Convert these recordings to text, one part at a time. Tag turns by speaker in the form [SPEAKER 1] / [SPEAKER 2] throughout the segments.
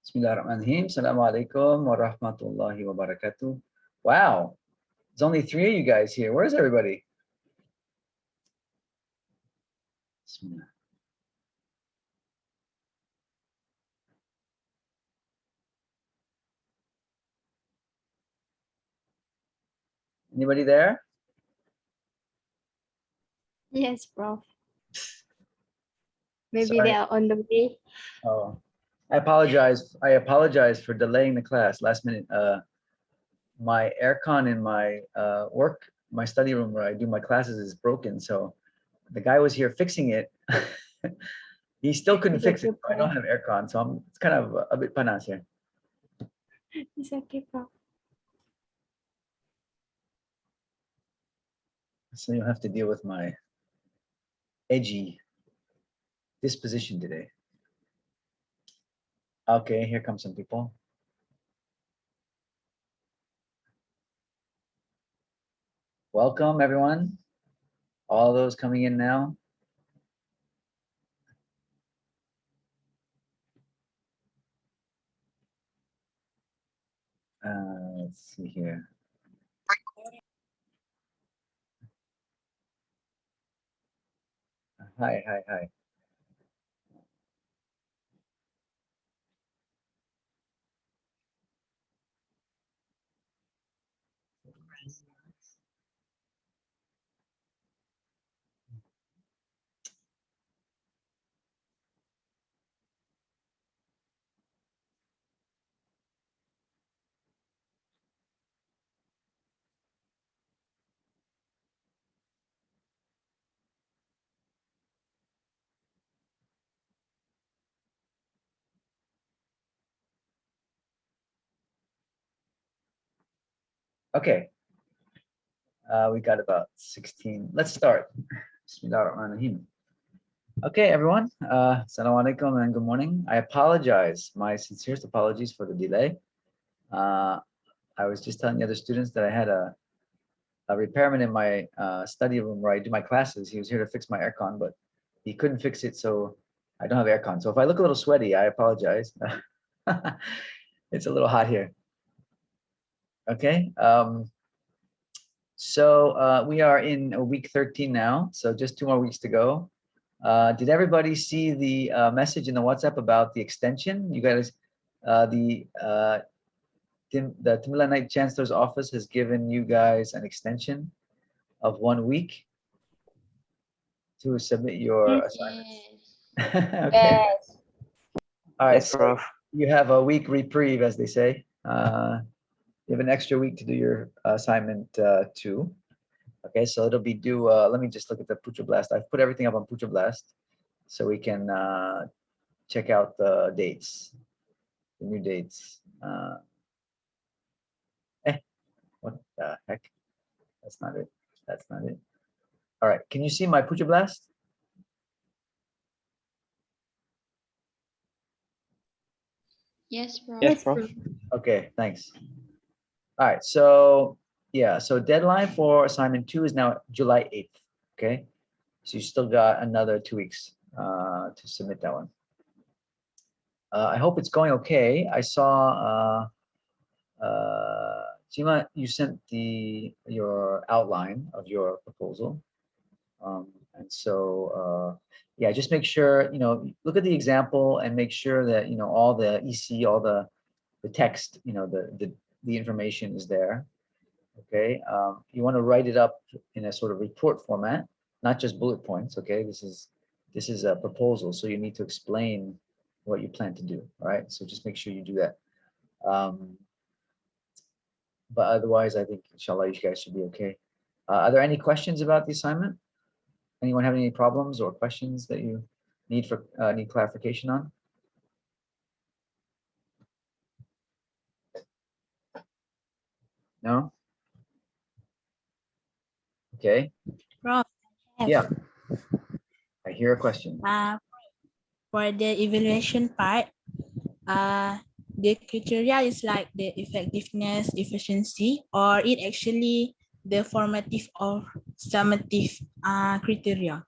[SPEAKER 1] Bismillahirrahmanirrahim. Assalamualaikum warahmatullahi wabarakatuh. Wow, there's only 3 of you guys here. Where's everybody? Bismillah. Anybody there?
[SPEAKER 2] Yes, Prof. Maybe
[SPEAKER 1] Sorry.
[SPEAKER 2] they are on the way.
[SPEAKER 1] Oh, I apologize. I apologize for delaying the class last minute. My aircon in my my study room where I do my classes is broken. So the guy was here fixing it. He still couldn't
[SPEAKER 2] It's
[SPEAKER 1] fix
[SPEAKER 2] okay,
[SPEAKER 1] it. So I don't
[SPEAKER 2] Prof.
[SPEAKER 1] have aircon, so it's kind of a bit panas here.
[SPEAKER 2] It's okay, Prof.
[SPEAKER 1] So you'll have to deal with my edgy disposition today. Okay, here come some people. Welcome, everyone. All those coming in now. Let's see here. Hi, hi, hi. Okay. We got about 16. Let's start. Bismillahirrahmanirrahim. Okay, everyone. Assalamualaikum and good morning. I apologize. My sincerest apologies for the delay. I was just telling the other students that I had a repairman in my study room where I do my classes. He was here to fix my aircon, but he couldn't fix it, so I don't have aircon. So if I look a little sweaty, I apologize. It's a little hot here. Okay. So we are in week 13 now, so just 2 more weeks to go. Did everybody see the message in the WhatsApp about the extension? You guys, the Timilanite Chancellor's Office has given you guys an extension of 1 week to submit your assignments. Okay.
[SPEAKER 2] Yes.
[SPEAKER 1] All right.
[SPEAKER 3] Yes,
[SPEAKER 1] So
[SPEAKER 3] Prof.
[SPEAKER 1] you have a week reprieve, as they say. You have an extra week to do your assignment too. Okay, so it'll be due. Let me just look at the Putra Blast. I've put everything up on Putra Blast, so we can check out the dates, the new dates. What the heck? That's not it. That's not it. All right, can you see my Putra Blast?
[SPEAKER 2] Yes, Prof.
[SPEAKER 3] Yes, Prof.
[SPEAKER 1] Okay, thanks. All right, so yeah, so deadline for assignment 2 is now July 8th. Okay, so you still got another 2 weeks to submit that one. I hope it's going okay. I saw Jima, you sent your outline of your proposal. And so yeah, just make sure, look at the example and make sure that, all the EC, all the text, the information is there. Okay. You want to write it up in a sort of report format, not just bullet points. Okay. This is a proposal. So you need to explain what you plan to do. All right. So just make sure you do that. But otherwise, I think, inshallah, you guys should be okay. Are there any questions about the assignment? Anyone have any problems or questions that you need clarification on? No? Okay.
[SPEAKER 4] Prof,
[SPEAKER 1] Yeah. I hear a question.
[SPEAKER 4] for the evaluation part, the criteria is like the effectiveness, efficiency, or it actually the formative or summative criteria?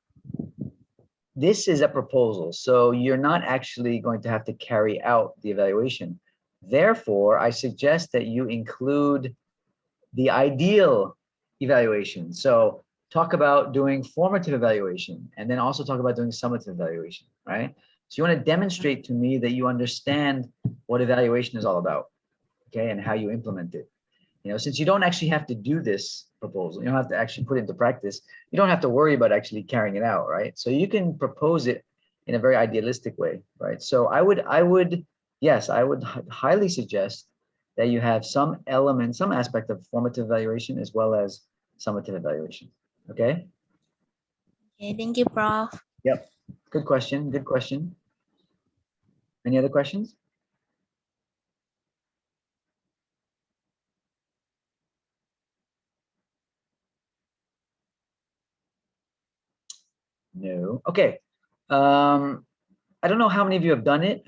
[SPEAKER 1] this is a proposal. So you're not actually going to have to carry out the evaluation. Therefore, I suggest that you include the ideal evaluation. So talk about doing formative evaluation and then also talk about doing summative evaluation, right? So you want to demonstrate to me that you understand what evaluation is all about, okay, and how you implement it. You know, since you don't actually have to do this proposal, you don't have to actually put it into practice, you don't have to worry about actually carrying it out, right? So you can propose it in a very idealistic way, right? So yes, I would highly suggest that you have some element, some aspect of formative evaluation as well as summative evaluation, okay?
[SPEAKER 4] Okay, thank you, Prof.
[SPEAKER 1] Yep, good question, good question. Any other questions? No, okay. I don't know how many of you have done it.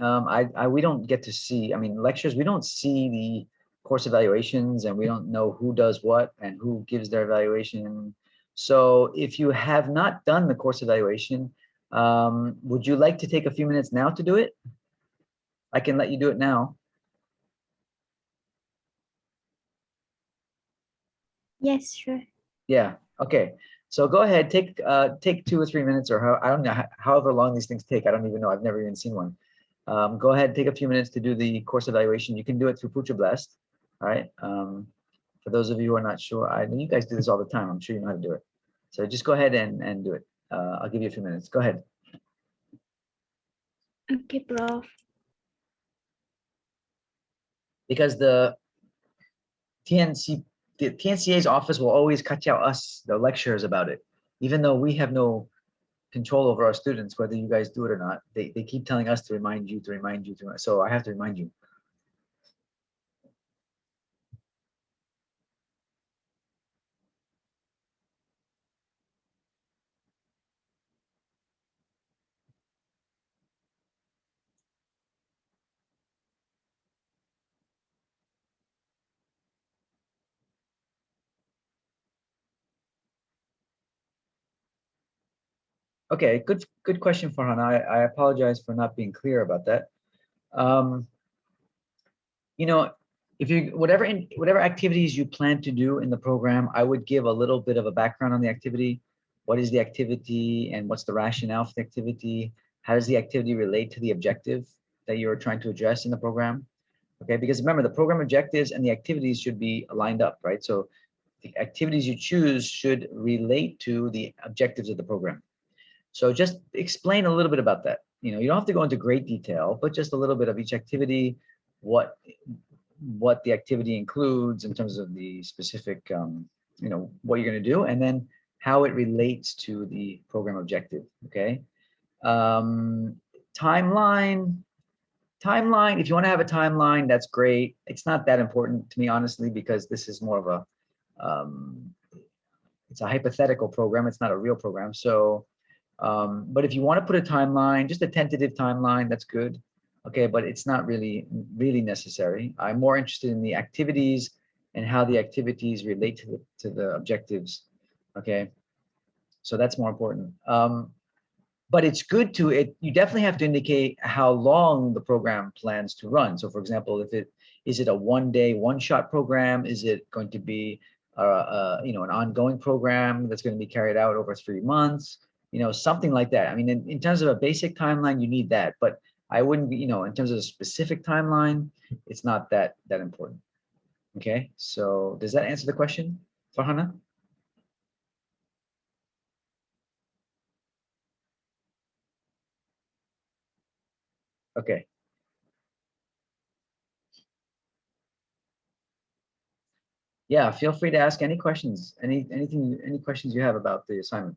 [SPEAKER 1] We don't get to see, I mean, lectures, we don't see the course evaluations and we don't know who does what and who gives their evaluation. So if you have not done the course evaluation, would you like to take a few minutes now to do it? I can let you do it now.
[SPEAKER 2] Yes, sure.
[SPEAKER 1] Yeah, okay. So go ahead, take 2 or 3 minutes or I don't know, however long these things take. I don't even know, I've never even seen one. Go ahead, take a few minutes to do the course evaluation. You can do it through Pucha Blast, all right? For those of you who are not sure, I know you guys do this all the time. I'm sure you know how to do it. So just go ahead and do it. I'll give you a few minutes. Go ahead.
[SPEAKER 2] Okay, Prof.
[SPEAKER 1] Because TNC, the TNCA's office will always catch out us, the lecturers, about it. Even though we have no control over our students, whether you guys do it or not, they keep telling us to remind you, to remind you, so I have to remind you. Okay, good question, Farhan. I apologize for not being clear about that. You know, if you whatever activities you plan to do in the program, I would give a little bit of a background on the activity. What is the activity and what's the rationale for the activity? How does the activity relate to the objective that you're trying to address in the program? Okay, because remember the program objectives and the activities should be lined up, right? So the activities you choose should relate to the objectives of the program. So just explain a little bit about that. You know, you don't have to go into great detail, but just a little bit of each activity, what the activity includes in terms of the specific, you know, what you're going to do, and then how it relates to the program objective. Okay. Um, timeline. Timeline. If you want to have a timeline, that's great. It's not that important to me, honestly, because this is more of a, it's a hypothetical program. It's not a real program. So but if you want to put a timeline, just a tentative timeline, that's good. Okay, but it's not really necessary. I'm more interested in the activities and how the activities relate to the objectives. Okay, so that's more important. But it's good to you definitely have to indicate how long the program plans to run. So for example, is it a 1-day, one-shot program? Is it going to be you know, an ongoing program that's going to be carried out over 3 months? You know, something like that. I mean, in terms of a basic timeline, you need that, but I wouldn't, you know, in terms of a specific timeline, it's not that important. Okay, so does that answer the question, Farhana? Okay. Yeah, feel free to ask any questions, any questions you have about the assignment.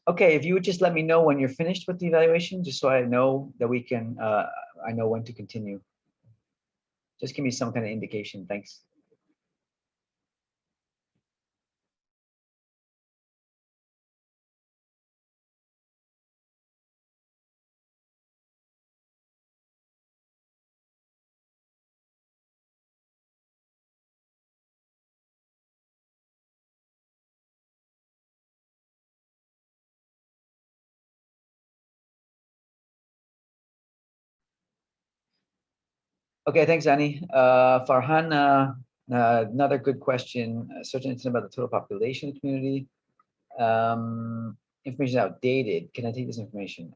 [SPEAKER 1] Okay, if you would just let me know when you're finished with the evaluation, just so I know that we can, I know when to continue. Just give me some kind of indication. Thanks. Okay, thanks, Annie. Farhan, another good question. Search engine about the total population of the community. Information is outdated. Can I take this information?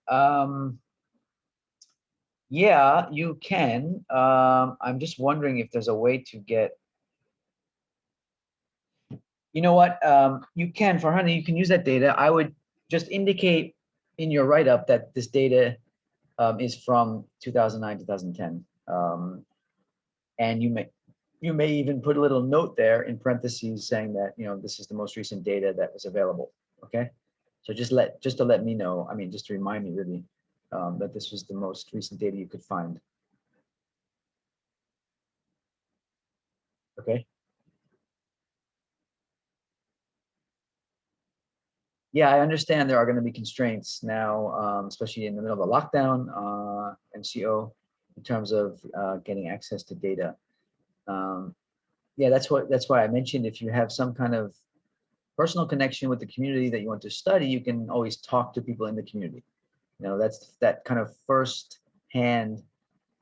[SPEAKER 1] Yeah, you can. I'm just wondering if there's a way to get. You know what? You can, Farhan, you can use that data. I would just indicate in your write-up that this data is from 2009, 2010. And you may even put a little note there in parentheses saying that, you know, this is the most recent data that was available. Okay, so just to let me know, I mean, just to remind me really, that this was the most recent data you could find. Okay. Yeah, I understand there are going to be constraints now, especially in the middle of a lockdown, MCO, in terms of getting access to data. Yeah, that's why I mentioned if you have some kind of personal connection with the community that you want to study, you can always talk to people in the community. You know, that's that kind of first hand,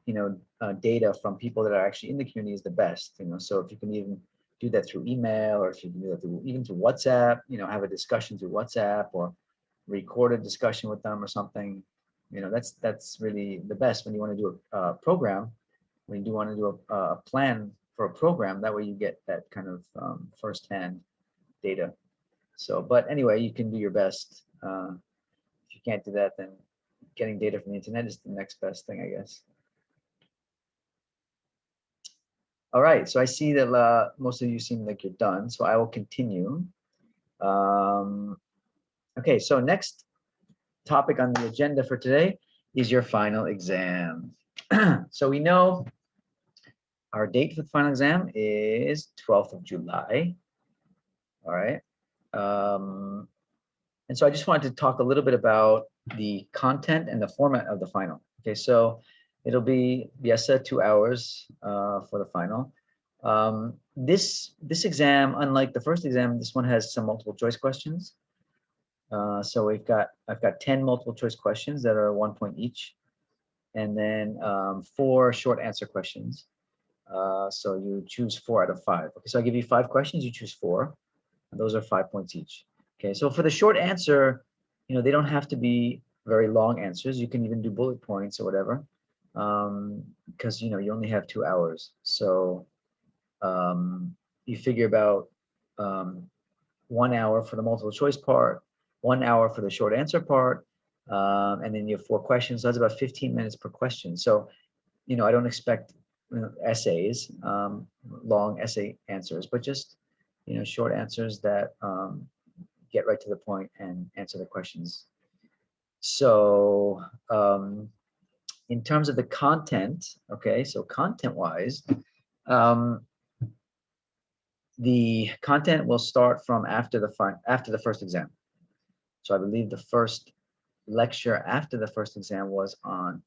[SPEAKER 1] you know, data from people that are actually in the community is the best. You know, so if you can even do that through email, or if you can do that through, even through WhatsApp, you know, have a discussion through WhatsApp or record a discussion with them or something. You know, that's really the best when you want to do a program. When you do want to do a plan for a program, that way you get that kind of first-hand data. So, but anyway, you can do your best. If you can't do that, then getting data from the internet is the next best thing, I guess. All right, so I see that most of you seem like you're done, so I will continue. Okay, so next topic on the agenda for today is your final exam. So we know our date for the final exam is 12th of July. All right. And so I just wanted to talk a little bit about the content and the format of the final. Okay, so it'll be biasa 2 hours for the final. This exam, unlike the first exam, this one has some multiple choice questions. So I've got 10 multiple choice questions that are 1 point each, and then 4 short answer questions. So you choose 4 out of 5. Okay, so I give you 5 questions, you choose 4, and those are 5 points each. Okay, so for the short answer, you know, they don't have to be very long answers. You can even do bullet points or whatever, because you know you only have 2 hours. So you figure about 1 hour for the multiple choice part, 1 hour for the short answer part, and then you have 4 questions. So that's about 15 minutes per question. So, you know, I don't expect, you know, essays, long essay answers, but just, you know, short answers that get right to the point and answer the questions. So in terms of the content, okay, so content-wise, the content will start from after the first exam. So I believe the first lecture after the first exam was on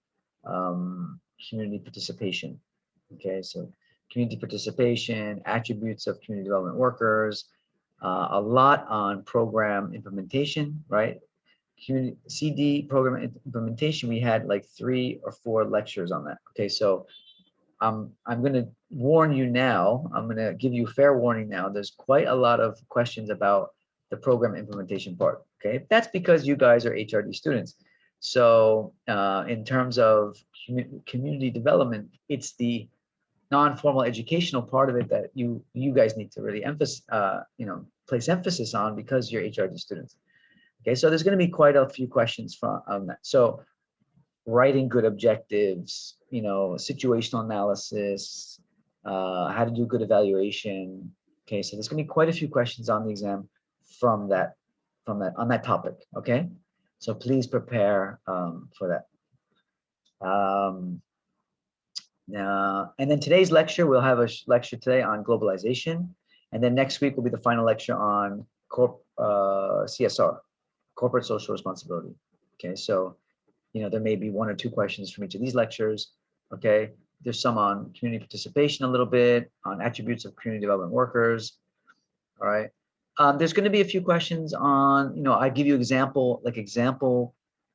[SPEAKER 1] community participation. Okay, so community participation, attributes of community development workers, a lot on program implementation, right? Community CD program implementation, we had like 3 or 4 lectures on that. Okay, so I'm going to warn you now. I'm going to give you fair warning now. There's quite a lot of questions about the program implementation part. Okay, that's because you guys are HRD students. So in terms of community development, it's the non-formal educational part of it that you guys need to really place emphasis on, because you're HRD students. Okay, so there's going to be quite a few questions from on that. So writing good objectives, you know, situational analysis, how to do good evaluation. Okay, so there's going to be quite a few questions on the exam from from that on that topic. Okay, so please prepare for that. And then today's lecture, we'll have a lecture today on globalization, and then next week will be the final lecture on CSR, corporate social responsibility. Okay, so there may be 1 or 2 questions from each of these lectures. Okay, there's some on community participation a little bit, on attributes of community development workers. All right, there's going to be a few questions on, I give you example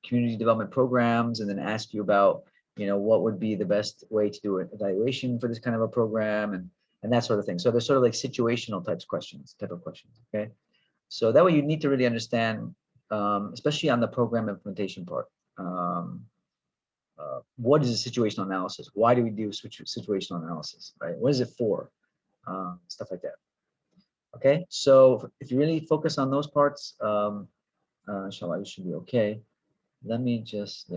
[SPEAKER 1] community development programs, and then ask you about, what would be the best way to do an evaluation for this kind of a program, and that sort of thing. So there's sort of like situational type of questions. Okay, so that way you need to really understand, especially on the program implementation part. What is a situational analysis? Why do we do situational analysis, right? What is it for? Stuff like that. Okay, so if you really focus on those parts, inshallah, you should be okay. Let me just,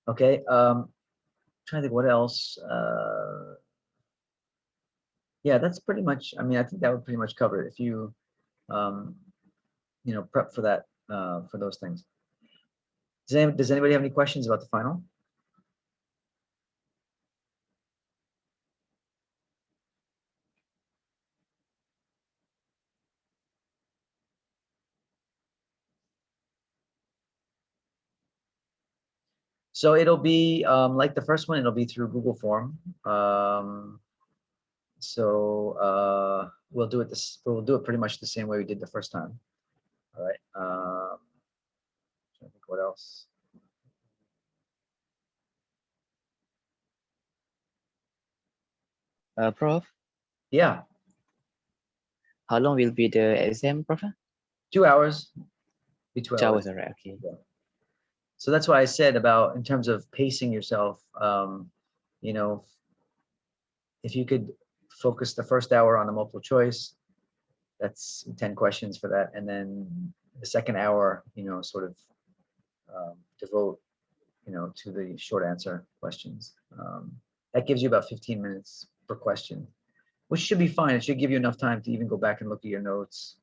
[SPEAKER 1] okay, trying to think what else. Yeah, that's pretty much, I think that would pretty much cover it if you, prep for that, for those things. Does anybody have any questions about the final? So it'll be like the first one, it'll be through Google Form. So we'll do it pretty much the same way we did the first time. All right. I think what else?
[SPEAKER 3] Prof,
[SPEAKER 1] Yeah,
[SPEAKER 3] how long will be the exam, Prof?
[SPEAKER 1] 2 hours. Be 2
[SPEAKER 3] 2
[SPEAKER 1] hours.
[SPEAKER 3] hours, all right, okay.
[SPEAKER 1] Yeah. So that's why I said about, in terms of pacing yourself, if you could focus the first hour on the multiple choice, that's 10 questions for that, and then the second hour, sort of devote, to the short answer questions. That gives you about 15 minutes per question, which should be fine. It should give you enough time to even go back and look at your notes.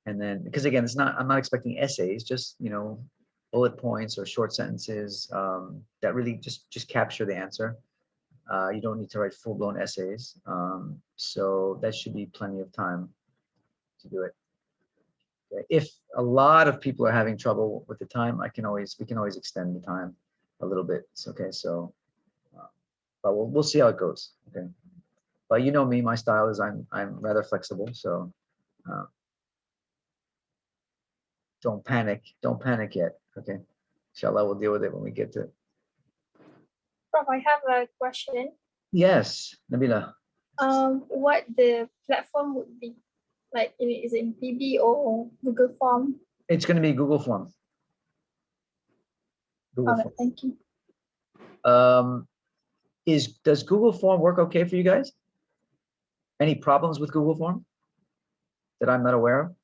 [SPEAKER 1] And then, because again, I'm not expecting essays, just, bullet points or short sentences that really just capture the answer. You don't need to write full-blown essays. So that should be plenty of time to do it. Okay. If a lot of people are having trouble with the time, we can always extend the time a little bit. It's okay. So, but we'll see how it goes. Okay. But you know me, my style is I'm rather flexible. So don't panic yet. Okay. Inshallah, we'll deal with it when we get to it.
[SPEAKER 5] Prof, I have a question.
[SPEAKER 1] Yes, Nabila.
[SPEAKER 5] What the platform would be? Like, is it in PB or Google Form?
[SPEAKER 1] It's going to be Google Form. Google
[SPEAKER 5] All right,
[SPEAKER 1] Form.
[SPEAKER 5] thank you.
[SPEAKER 1] Does Google Form work okay for you guys? Any problems with Google Form that I'm not aware of?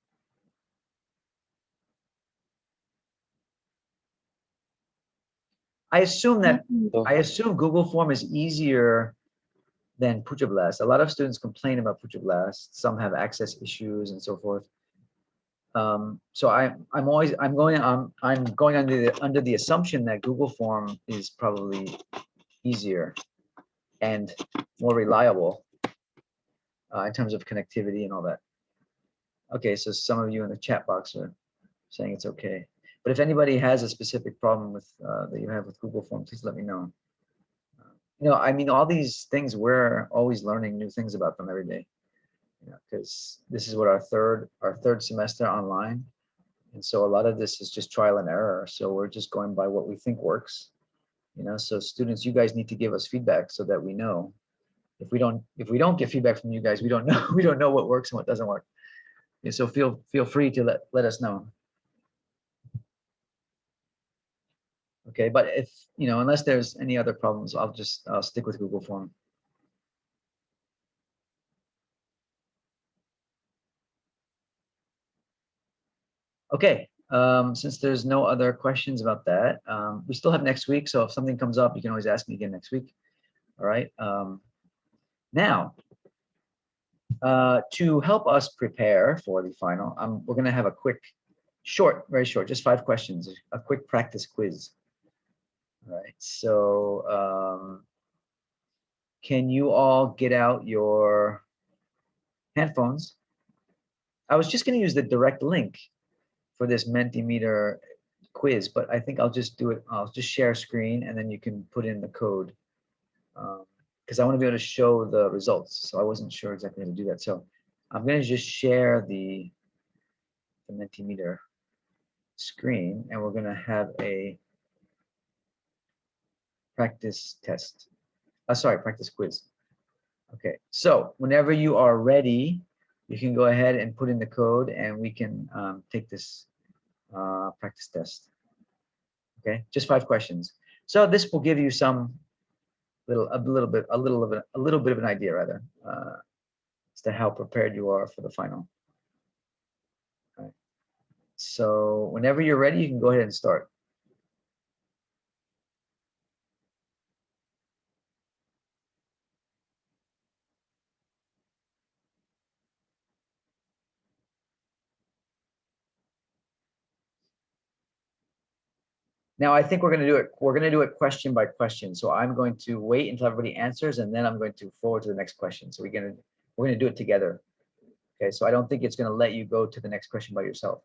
[SPEAKER 1] I assume Google Form is easier than Puja Blast. A lot of students complain about Puja Blast. Some have access issues and so forth. So I'm going under the assumption that Google Form is probably easier and more reliable in terms of connectivity and all that. Okay, so some of you in the chat box are saying it's okay. But if anybody has a specific problem with that you have with Google Form, please let me know. All these things, we're always learning new things about them every day. Because this is what our third semester online, and so a lot of this is just trial and error. So we're just going by what we think works. So students, you guys need to give us feedback so that we know. If we don't get feedback from you guys, we don't know what works and what doesn't work. And so feel free to let us know. Okay, but if unless there's any other problems, I'll stick with Google Form. Okay, since there's no other questions about that, we still have next week. So if something comes up, you can always ask me again next week. All right. Now, to help us prepare for the final, we're going to have a quick, very short, just 5 questions, a quick practice quiz. All right, so can you all get out your handphones? I was just going to use the direct link for this Mentimeter quiz, but I think I'll just do it. I'll just share screen and then you can put in the code because I want to be able to show the results. So I wasn't sure exactly how to do that. So I'm going to just share the Mentimeter screen and we're going to have a practice test. Sorry, practice quiz. Okay, so whenever you are ready, you can go ahead and put in the code and we can take this practice test. Okay, just 5 questions. So this will give you some a little bit of an idea rather as to how prepared you are for the final. All right. So whenever you're ready, you can go ahead and start. Now I think we're going to do it question by question. So I'm going to wait until everybody answers and then I'm going to forward to the next question. So we're going to do it together. Okay, so I don't think it's going to let you go to the next question by yourself.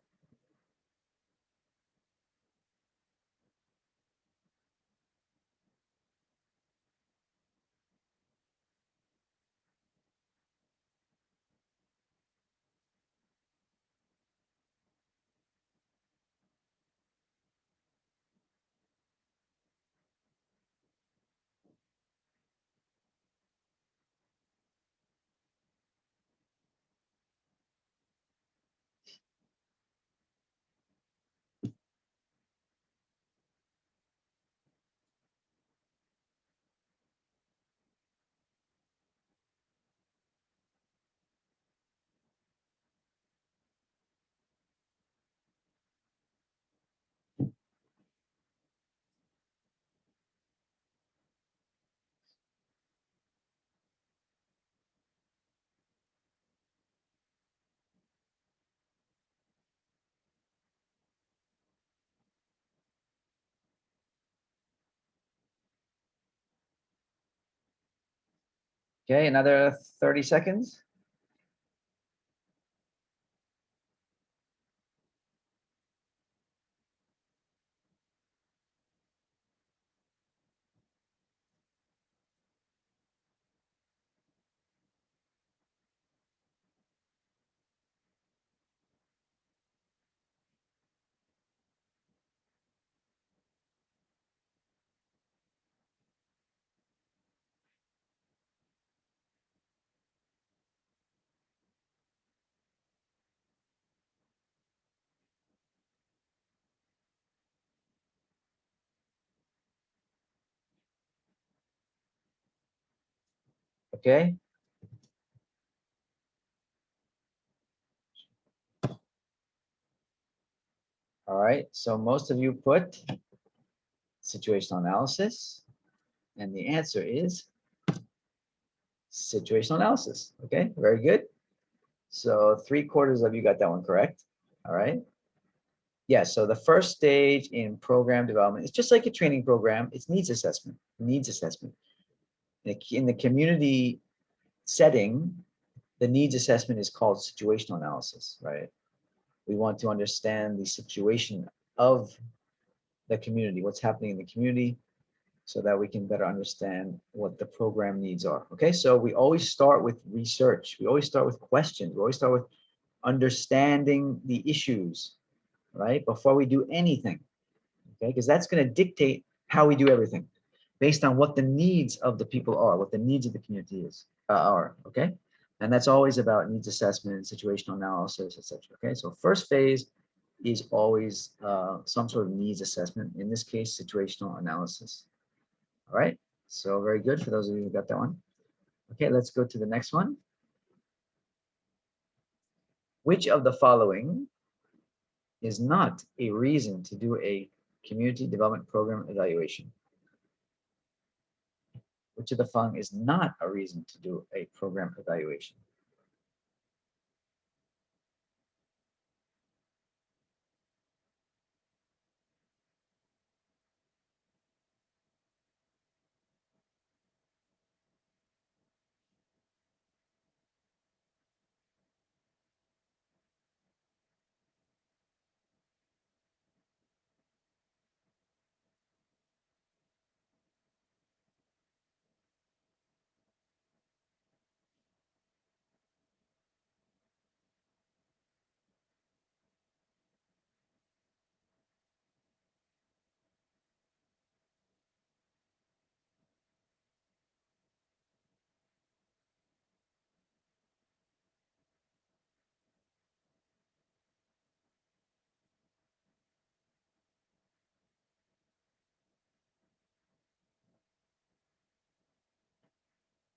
[SPEAKER 1] Okay, another 30 seconds. Okay. All right, so most of you put situational analysis, and the answer is situational analysis. Okay, very good. So 3/4 of you got that one correct. All right. Yeah, so the first stage in program development, it's just like a training program. It's needs assessment, needs assessment. In the community setting, the needs assessment is called situational analysis, right? We want to understand the situation of the community, what's happening in the community, so that we can better understand what the program needs are. Okay, so we always start with research. We always start with questions. We always start with understanding the issues, right? Before we do anything, okay? Because that's going to dictate how we do everything based on what the needs of the people are, what the needs of the community are, okay? And that's always about needs assessment, situational analysis, etc. Okay, so first phase is always some sort of needs assessment. In this case, situational analysis. All right, so very good for those of you who got that one. Okay, let's go to the next one. Which of the following is not a reason to do a community development program evaluation? Which of the following is not a reason to do a program evaluation?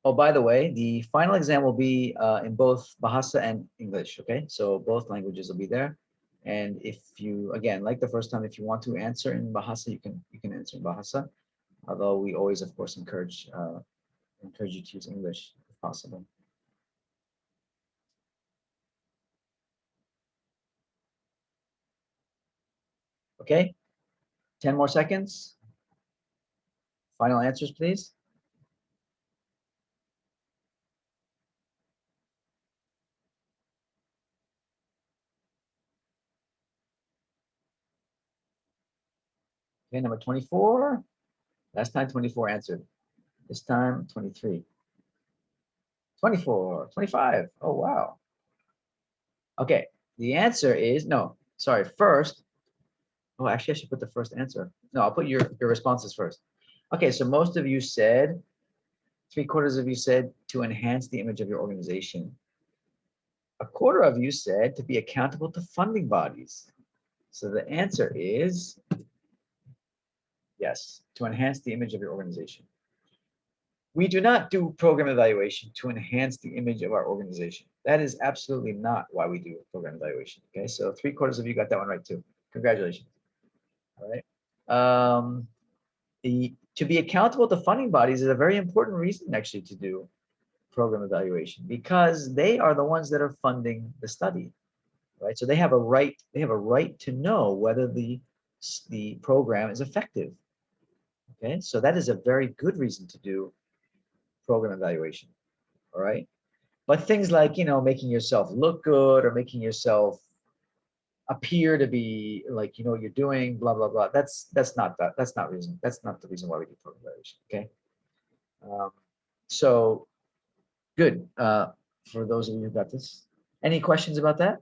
[SPEAKER 1] Oh, by the way, the final exam will be in both Bahasa and English, okay? So both languages will be there. And if you, again, like the first time, if you want to answer in Bahasa, you can answer in Bahasa. Although we always, of course, encourage you to use English if possible. Okay, 10 more seconds. Final answers, please. Okay, number 24. Last time 24 answered. This time 23. 24, 25. Oh, wow. Okay, the answer is, no, sorry, first. Oh, actually, I should put the first answer. No, I'll put your responses first. Okay, so most of you said, 3/4 of you said to enhance the image of your organization. 1/4 of you said to be accountable to funding bodies. So the answer is yes, to enhance the image of your organization. We do not do program evaluation to enhance the image of our organization. That is absolutely not why we do program evaluation. Okay, so 3/4 of you got that one right too. Congratulations. All right. To be accountable to funding bodies is a very important reason actually to do program evaluation, because they are the ones that are funding the study, right? So they have a right to know whether the program is effective. Okay, so that is a very good reason to do program evaluation. All right, but things like, making yourself look good or making yourself appear to be like, what you're doing, blah blah blah, that's not the reason why we do program evaluation. Okay. So good. For those of you who got this, any questions about that?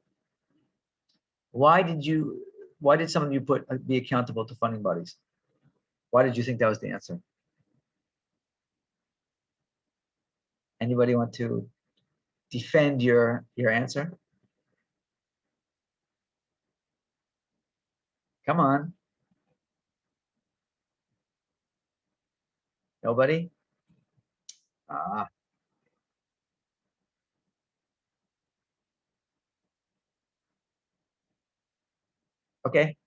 [SPEAKER 1] Why did some of you put be accountable to funding bodies? Why did you think that was the answer? Anybody want to defend your answer? Come on. Nobody? Ah, okay.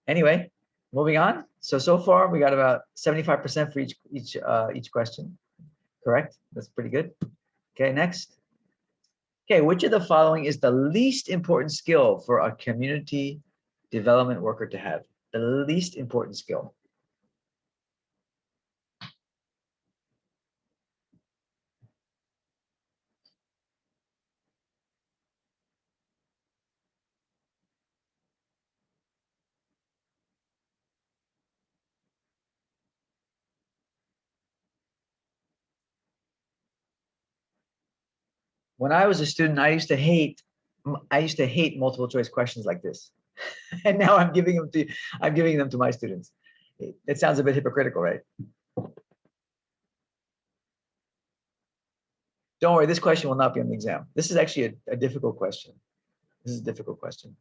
[SPEAKER 1] Anyway, moving on. So far we got about 75% for each question. Correct? That's pretty good. Okay, next. Okay, which of the following is the least important skill for a community development worker to have? The least important skill. When I was a student, I used to hate multiple choice questions like this. And now I'm giving them to my students. It sounds a bit hypocritical, right? Don't worry, this question will not be on the exam. This is actually a difficult question. This is a difficult question.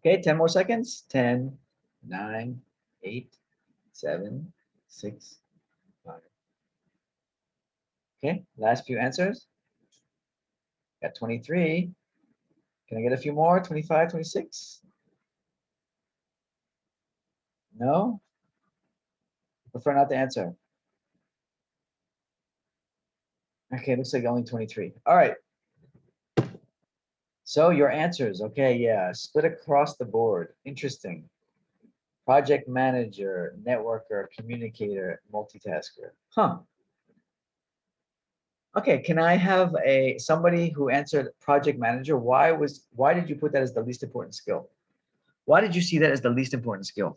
[SPEAKER 1] Okay, 10 more seconds. 10, 9, 8, 7, 6, 5. Okay, last few answers. Got 23. Can I get a few more? 25, 26? No? Prefer not to answer. Okay, looks like only 23. All right. So your answers, okay, yeah, split across the board. Interesting. Project manager, networker, communicator, multitasker. Huh. Okay, can I have somebody who answered project manager? Why did you put that as the least important skill? Why did you see that as the least important skill?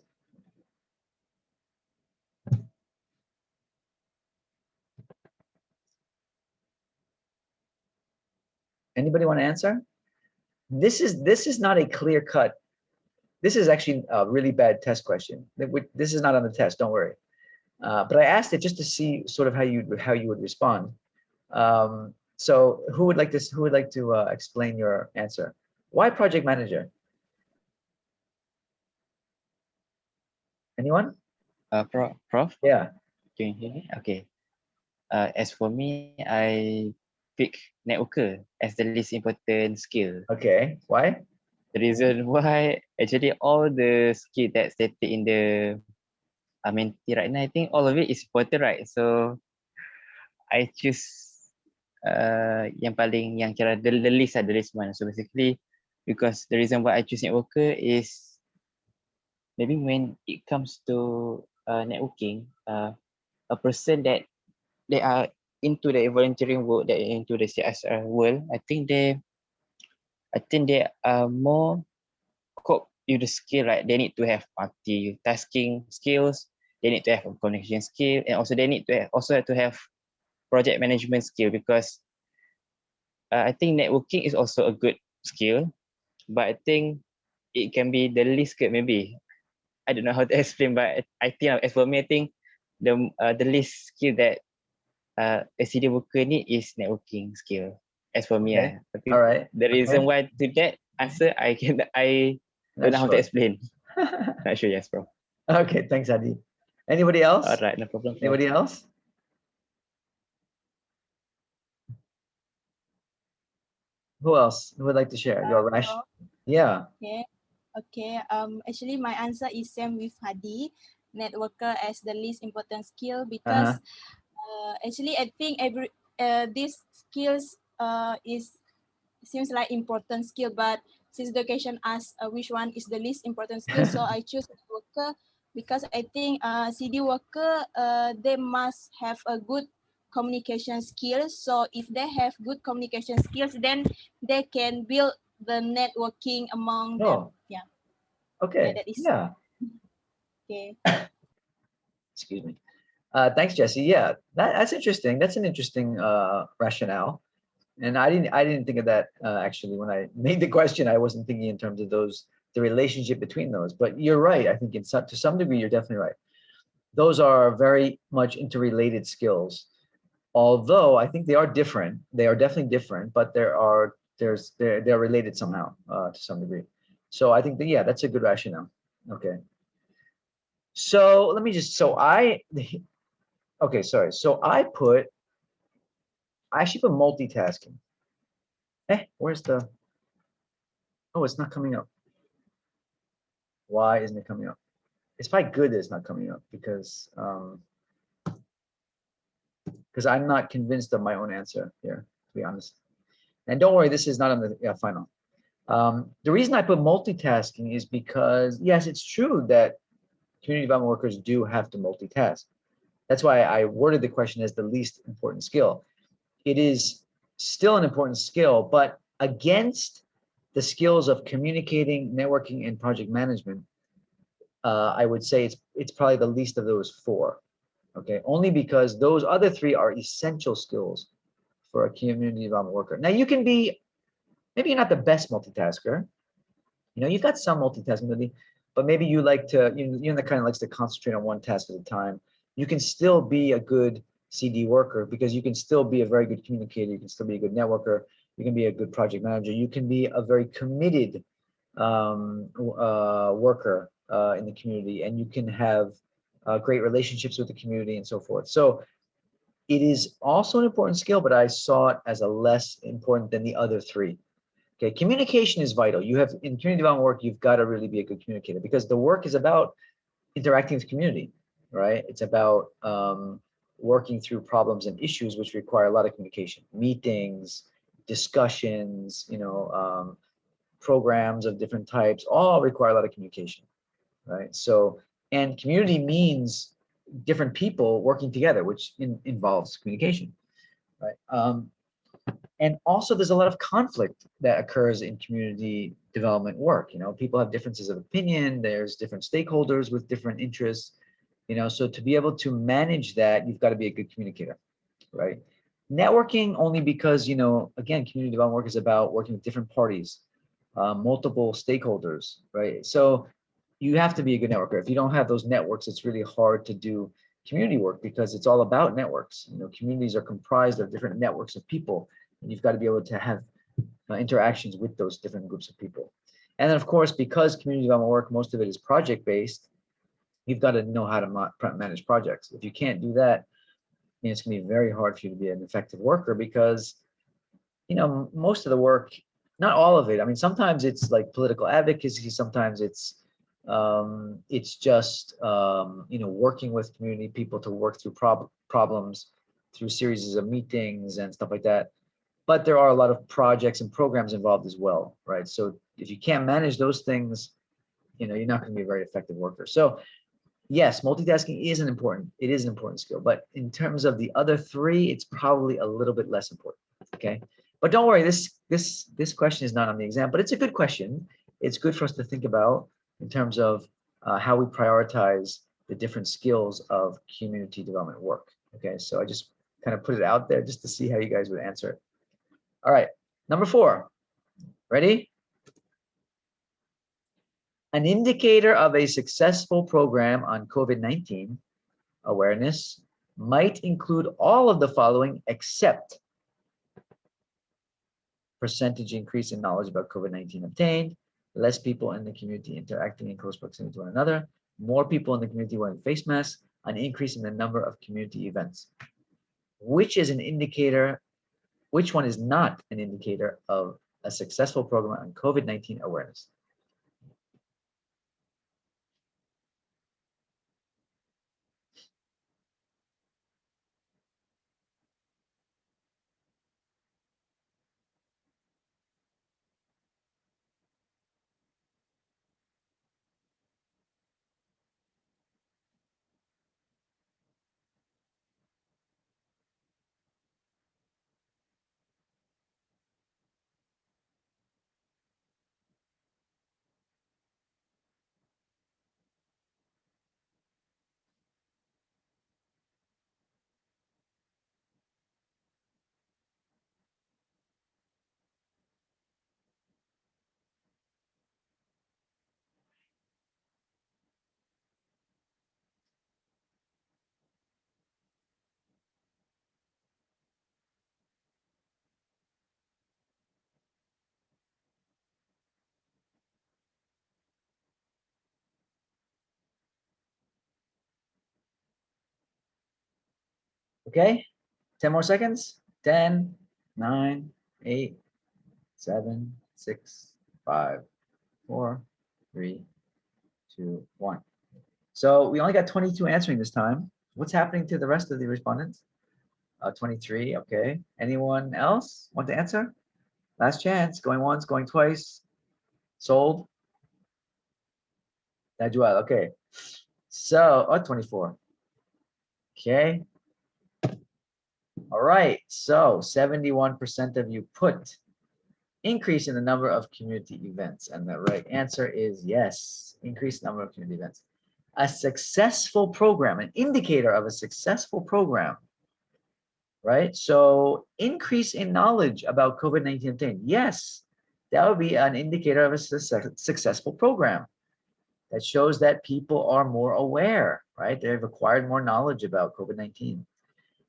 [SPEAKER 1] Anybody want to answer? This is not a clear cut. This is actually a really bad test question. This is not on the test, don't worry. But I asked it just to see sort of how you would respond. So who would like this? Who would like to explain your answer? Why project manager? Anyone?
[SPEAKER 3] Prof,
[SPEAKER 1] Yeah.
[SPEAKER 3] can you hear me? Okay. As for me, I pick networker as the least important skill.
[SPEAKER 1] Okay. Why?
[SPEAKER 3] The reason why, actually, all the skill that's stated in the mentee right now, I think all of it is important, right? So I choose yang kira the least one. So basically, because the reason why I choose networker is maybe when it comes to networking, a person that they are into the volunteering work, that into the CSR world, I think they are more cope with the skill, right? They need to have multitasking skills, they need to have a communication skill, and also they need to have project management skill, because I think networking is also a good skill, but I think it can be the least good maybe. I don't know how to explain, but I think as for me, I think the least skill that a CD worker need is networking skill. As for me,
[SPEAKER 1] Okay.
[SPEAKER 3] I think
[SPEAKER 1] All right.
[SPEAKER 3] the reason
[SPEAKER 1] Okay.
[SPEAKER 3] why to that answer I don't
[SPEAKER 1] Not
[SPEAKER 3] know how to
[SPEAKER 1] sure.
[SPEAKER 3] explain. Not sure, yes, bro.
[SPEAKER 1] Okay. Thanks, Adi. Anybody else?
[SPEAKER 3] All right, no problem. Bro.
[SPEAKER 1] Anybody else? Who else would like to share your rash?
[SPEAKER 4] Prof.
[SPEAKER 1] Yeah.
[SPEAKER 4] Okay. Okay. Actually, my answer is same with Hadi. Networker as the least important skill, because actually I think these skills is seems like important skill, but since the question asks which one is the least important skill, so I choose networker, because I think CD worker they must have a good communication skills. So if they have good communication skills, then they can build the networking among them.
[SPEAKER 1] Oh.
[SPEAKER 4] Yeah.
[SPEAKER 1] Okay.
[SPEAKER 4] Yeah, that is
[SPEAKER 1] Yeah.
[SPEAKER 4] okay.
[SPEAKER 1] Excuse me. Thanks, Jesse. Yeah, that's interesting. That's an interesting rationale. And I didn't think of that actually when I made the question. I wasn't thinking in terms of the relationship between those. But you're right. I think to some degree, you're definitely right. Those are very much interrelated skills. Although I think they are different. They are definitely different, but they're related somehow to some degree. So I think that, yeah, that's a good rationale. Okay. So let me just okay, sorry. So I actually put multitasking. Where's the, oh, it's not coming up. Why isn't it coming up? It's probably good that it's not coming up, because I'm not convinced of my own answer here, to be honest. And don't worry, this is not on the final. The reason I put multitasking is because, yes, it's true that community development workers do have to multitask. That's why I worded the question as the least important skill. It is still an important skill, but against the skills of communicating, networking, and project management, I would say it's probably the least of those four. Okay, only because those other three are essential skills for a community development worker. Now you can be, maybe you're not the best multitasker. You know, you've got some multitasking ability, but maybe you like to, you're the kind of likes to concentrate on one task at a time. You can still be a good CD worker, because you can still be a very good communicator. You can still be a good networker. You can be a good project manager. You can be a very committed worker in the community, and you can have great relationships with the community and so forth. So it is also an important skill, but I saw it as a less important than the other three. Okay, communication is vital. You have, in community development work, you've got to really be a good communicator, because the work is about interacting with community, right? It's about working through problems and issues which require a lot of communication, meetings, discussions, programs of different types, all require a lot of communication, right? So, and community means different people working together, which involves communication, right? And also there's a lot of conflict that occurs in community development work. People have differences of opinion, there's different stakeholders with different interests, so to be able to manage that, you've got to be a good communicator, right? Networking only because, again, community development work is about working with different parties, multiple stakeholders, right? So you have to be a good networker. If you don't have those networks, it's really hard to do community work, because it's all about networks. Communities are comprised of different networks of people, and you've got to be able to have interactions with those different groups of people. And then, of course, because community development work, most of it is project-based, you've got to know how to manage projects. If you can't do that, it's going to be very hard for you to be an effective worker, because, most of the work, not all of it. I mean, sometimes it's like political advocacy, sometimes it's just, working with community people to work through problems through series of meetings and stuff like that. But there are a lot of projects and programs involved as well, right? So if you can't manage those things, you're not going to be a very effective worker. So yes, multitasking is an important skill, but in terms of the other three, it's probably a little bit less important. Okay, but don't worry, this question is not on the exam, but it's a good question. It's good for us to think about in terms of how we prioritize the different skills of community development work. Okay, so I just kind of put it out there just to see how you guys would answer it. All right, number 4. Ready? An indicator of a successful program on COVID-19 awareness might include all of the following, except percentage increase in knowledge about COVID-19 obtained, less people in the community interacting in close proximity to one another, more people in the community wearing face masks, an increase in the number of community events. Which is an indicator, which one is not an indicator of a successful program on COVID-19 awareness? Okay, 10 more seconds. 10, 9, 8, 7, 6, 5, 4, 3, 2, 1. So we only got 22 answering this time. What's happening to the rest of the respondents? 23, okay. Anyone else want to answer? Last chance, going once, going twice. Sold? Najwal, okay. So, 24. Okay. All right, so 71% of you put increase in the number of community events, and the right answer is yes, increase number of community events. A successful program, an indicator of a successful program, right? So increase in knowledge about COVID-19 obtained. Yes, that would be an indicator of a successful program. That shows that people are more aware, right? They've acquired more knowledge about COVID-19.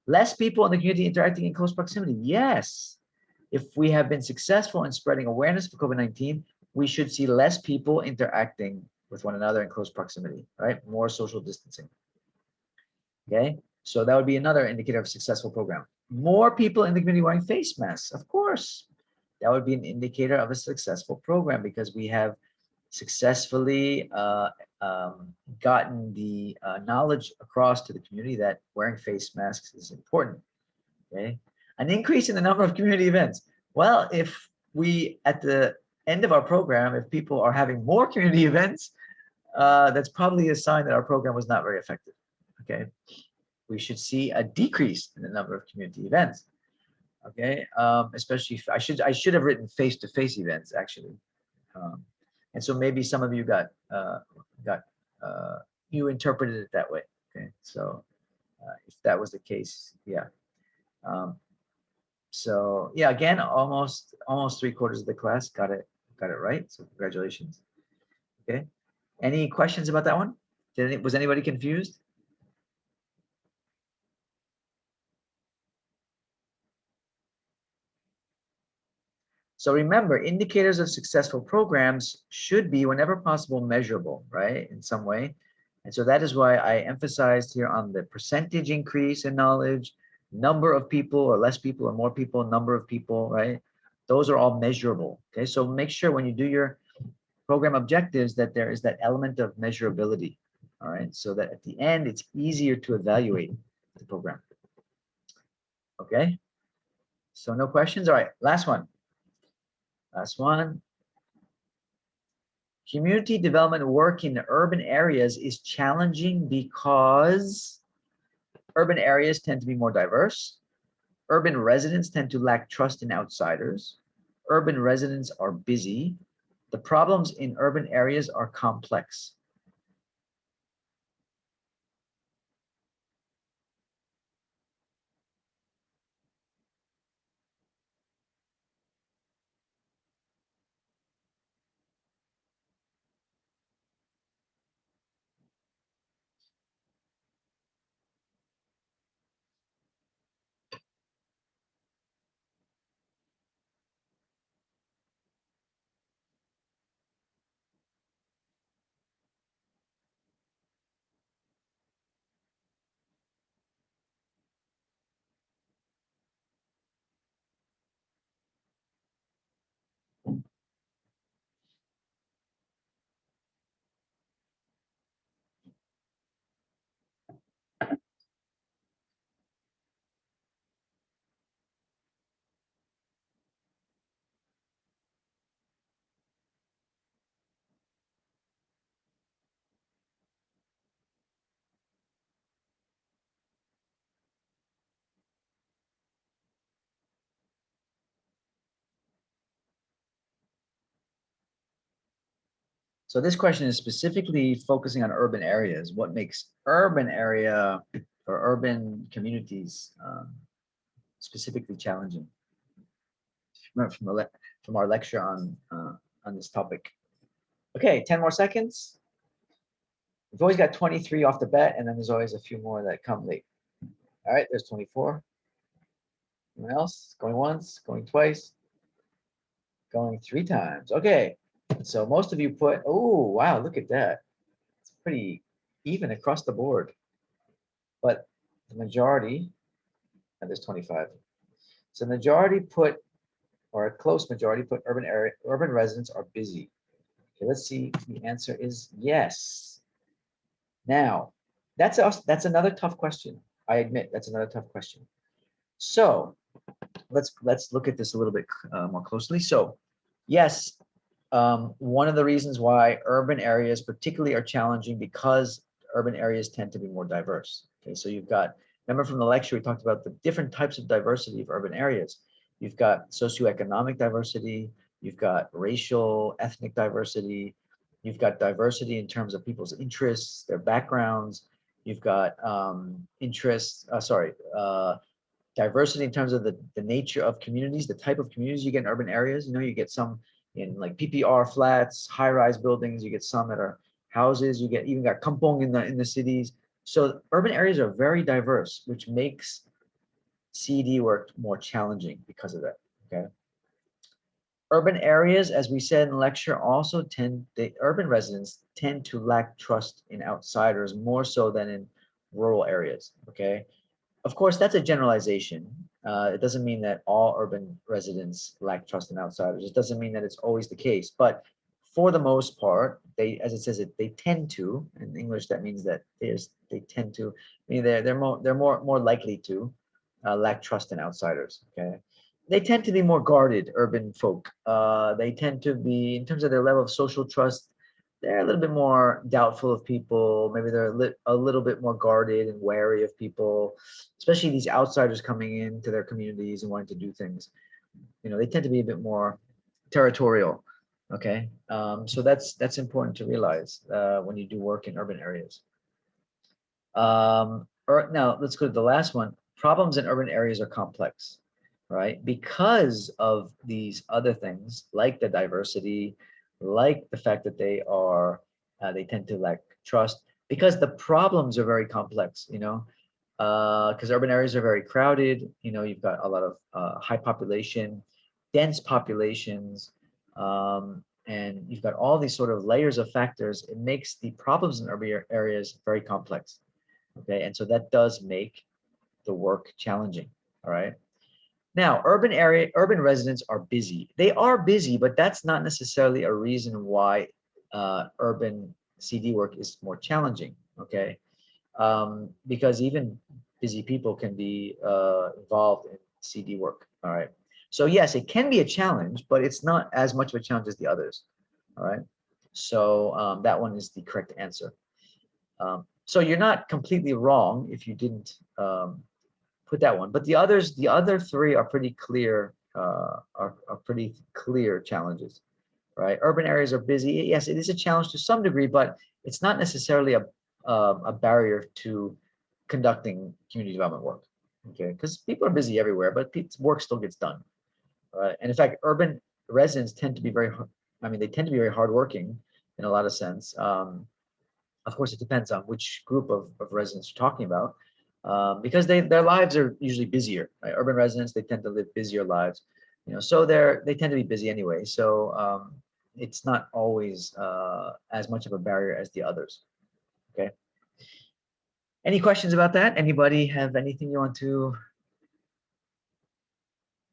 [SPEAKER 1] Less people in the community interacting in close proximity. Yes, if we have been successful in spreading awareness for COVID-19, we should see less people interacting with one another in close proximity, right? More social distancing. Okay, so that would be another indicator of a successful program. More people in the community wearing face masks, of course. That would be an indicator of a successful program because we have successfully gotten the knowledge across to the community that wearing face masks is important. Okay, an increase in the number of community events. Well, if we, at the end of our program, if people are having more community events, that's probably a sign that our program was not very effective. Okay, we should see a decrease in the number of community events. Okay, especially if I should have written face-to-face events actually, and so maybe some of you you interpreted it that way. Okay, so if that was the case, yeah. So yeah, again, almost 3/4 of the class got it right. So congratulations. Okay, any questions about that one? Was anybody confused? So remember, indicators of successful programs should be, whenever possible, measurable, right, in some way. And so that is why I emphasized here on the percentage increase in knowledge, number of people or less people or more people, number of people, right? Those are all measurable, okay? So make sure when you do your program objectives that there is that element of measurability, all right? So that at the end, it's easier to evaluate the program, okay? So no questions? All right, last one. Last one. Community development work in urban areas is challenging because urban areas tend to be more diverse. Urban residents tend to lack trust in outsiders. Urban residents are busy. The problems in urban areas are complex. So this question is specifically focusing on urban areas. What makes urban area or urban communities specifically challenging? From our lecture on this topic. Okay, 10 more seconds. We've always got 23 off the bat, and then there's always a few more that come late. All right, there's 24. Anyone else? Going once, going twice, going 3 times. Okay, so most of you put, oh, wow, look at that. It's pretty even across the board. But the majority, and there's 25. So the majority put, or a close majority put urban residents are busy. Okay, let's see if the answer is yes. Now, that's another tough question. I admit that's another tough question. So let's look at this a little bit more closely. So yes, one of the reasons why urban areas particularly are challenging because urban areas tend to be more diverse. Okay, so you've got, remember from the lecture, we talked about the different types of diversity of urban areas. You've got socioeconomic diversity, you've got racial, ethnic diversity, you've got diversity in terms of people's interests, their backgrounds, you've got diversity in terms of the nature of communities, the type of communities you get in urban areas. You know, you get some in like PPR flats, high-rise buildings, you get some that are houses, you get even got kampong in the cities. So urban areas are very diverse, which makes CED work more challenging because of that. Okay. Urban areas, as we said in the lecture, also the urban residents tend to lack trust in outsiders more so than in rural areas, okay? Of course, that's a generalization. It doesn't mean that all urban residents lack trust in outsiders. It doesn't mean that it's always the case, but for the most part, as it says, they tend to. In English, that means that they tend to. I mean, they're more likely to lack trust in outsiders. Okay, they tend to be more guarded. Urban folk. They tend to be, in terms of their level of social trust, they're a little bit more doubtful of people. Maybe they're a little bit more guarded and wary of people, especially these outsiders coming into their communities and wanting to do things. You know, they tend to be a bit more territorial. Okay, so that's important to realize when you do work in urban areas. Now let's go to the last one. Problems in urban areas are complex, right? Because of these other things, like the diversity, like the fact that they tend to lack trust, because the problems are very complex, you know, because urban areas are very crowded. You know, you've got a lot of high population, dense populations, and you've got all these sort of layers of factors. It makes the problems in urban areas very complex. Okay, and so that does make the work challenging. All right. Now, urban residents are busy. They are busy, but that's not necessarily a reason why urban CD work is more challenging. Okay, because even busy people can be involved in CD work. All right. So yes, it can be a challenge, but it's not as much of a challenge as the others. All right. So that one is the correct answer. So you're not completely wrong if you didn't put that one, but the other three are pretty clear, are pretty clear challenges, right? Urban areas are busy. Yes, it is a challenge to some degree, but it's not necessarily a barrier to conducting community development work. Okay, because people are busy everywhere, but work still gets done. Right? And in fact, urban residents tend to be they tend to be very hardworking in a lot of sense. Of course, it depends on which group of residents you're talking about, because their lives are usually busier. Right? Urban residents, they tend to live busier lives, you know, so they tend to be busy anyway. So it's not always as much of a barrier as the others. Okay. Any questions about that? Anybody have anything you want to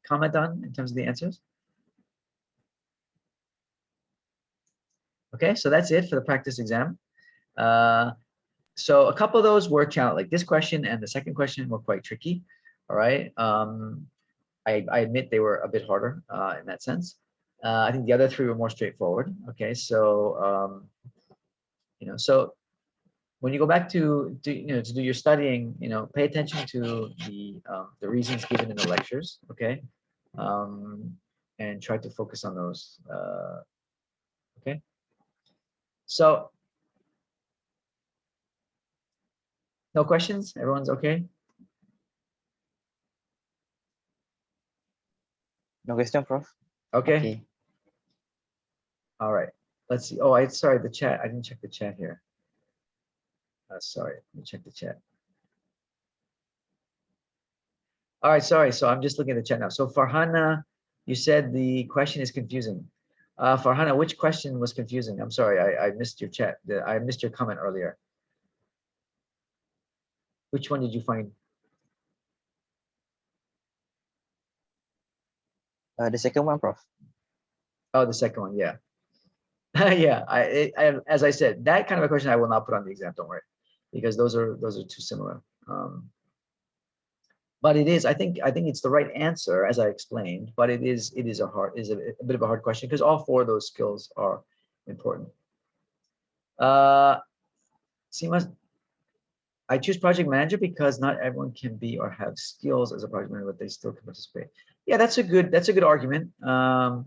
[SPEAKER 1] comment on in terms of the answers? Okay, so that's it for the practice exam. So a couple of those were challenging, like this question and the second question were quite tricky. All right. I admit they were a bit harder in that sense. I think the other three were more straightforward. Okay, so so when you go back to do your studying, pay attention to the reasons given in the lectures. Okay, and try to focus on those. Okay, so no questions. Everyone's okay.
[SPEAKER 3] No question, Prof.
[SPEAKER 1] Okay. All right. Let's see. Oh, sorry, the chat. I didn't check the chat here. Sorry, let me check the chat. All right, sorry. So I'm just looking at the chat now. So Farhana, you said the question is confusing. Farhana, which question was confusing? I'm sorry, I missed your chat. I missed your comment earlier. Which one did you find?
[SPEAKER 3] The second one, Prof.
[SPEAKER 1] Oh, the second one, yeah. Yeah, as I said, that kind of a question I will not put on the exam, don't worry, because those are too similar. But it is, I think it's the right answer, as I explained, but it is a bit of a hard question because all four of those skills are important. Seema, I choose project manager because not everyone can be or have skills as a project manager, but they still can participate. Yeah, that's a good argument. Seema,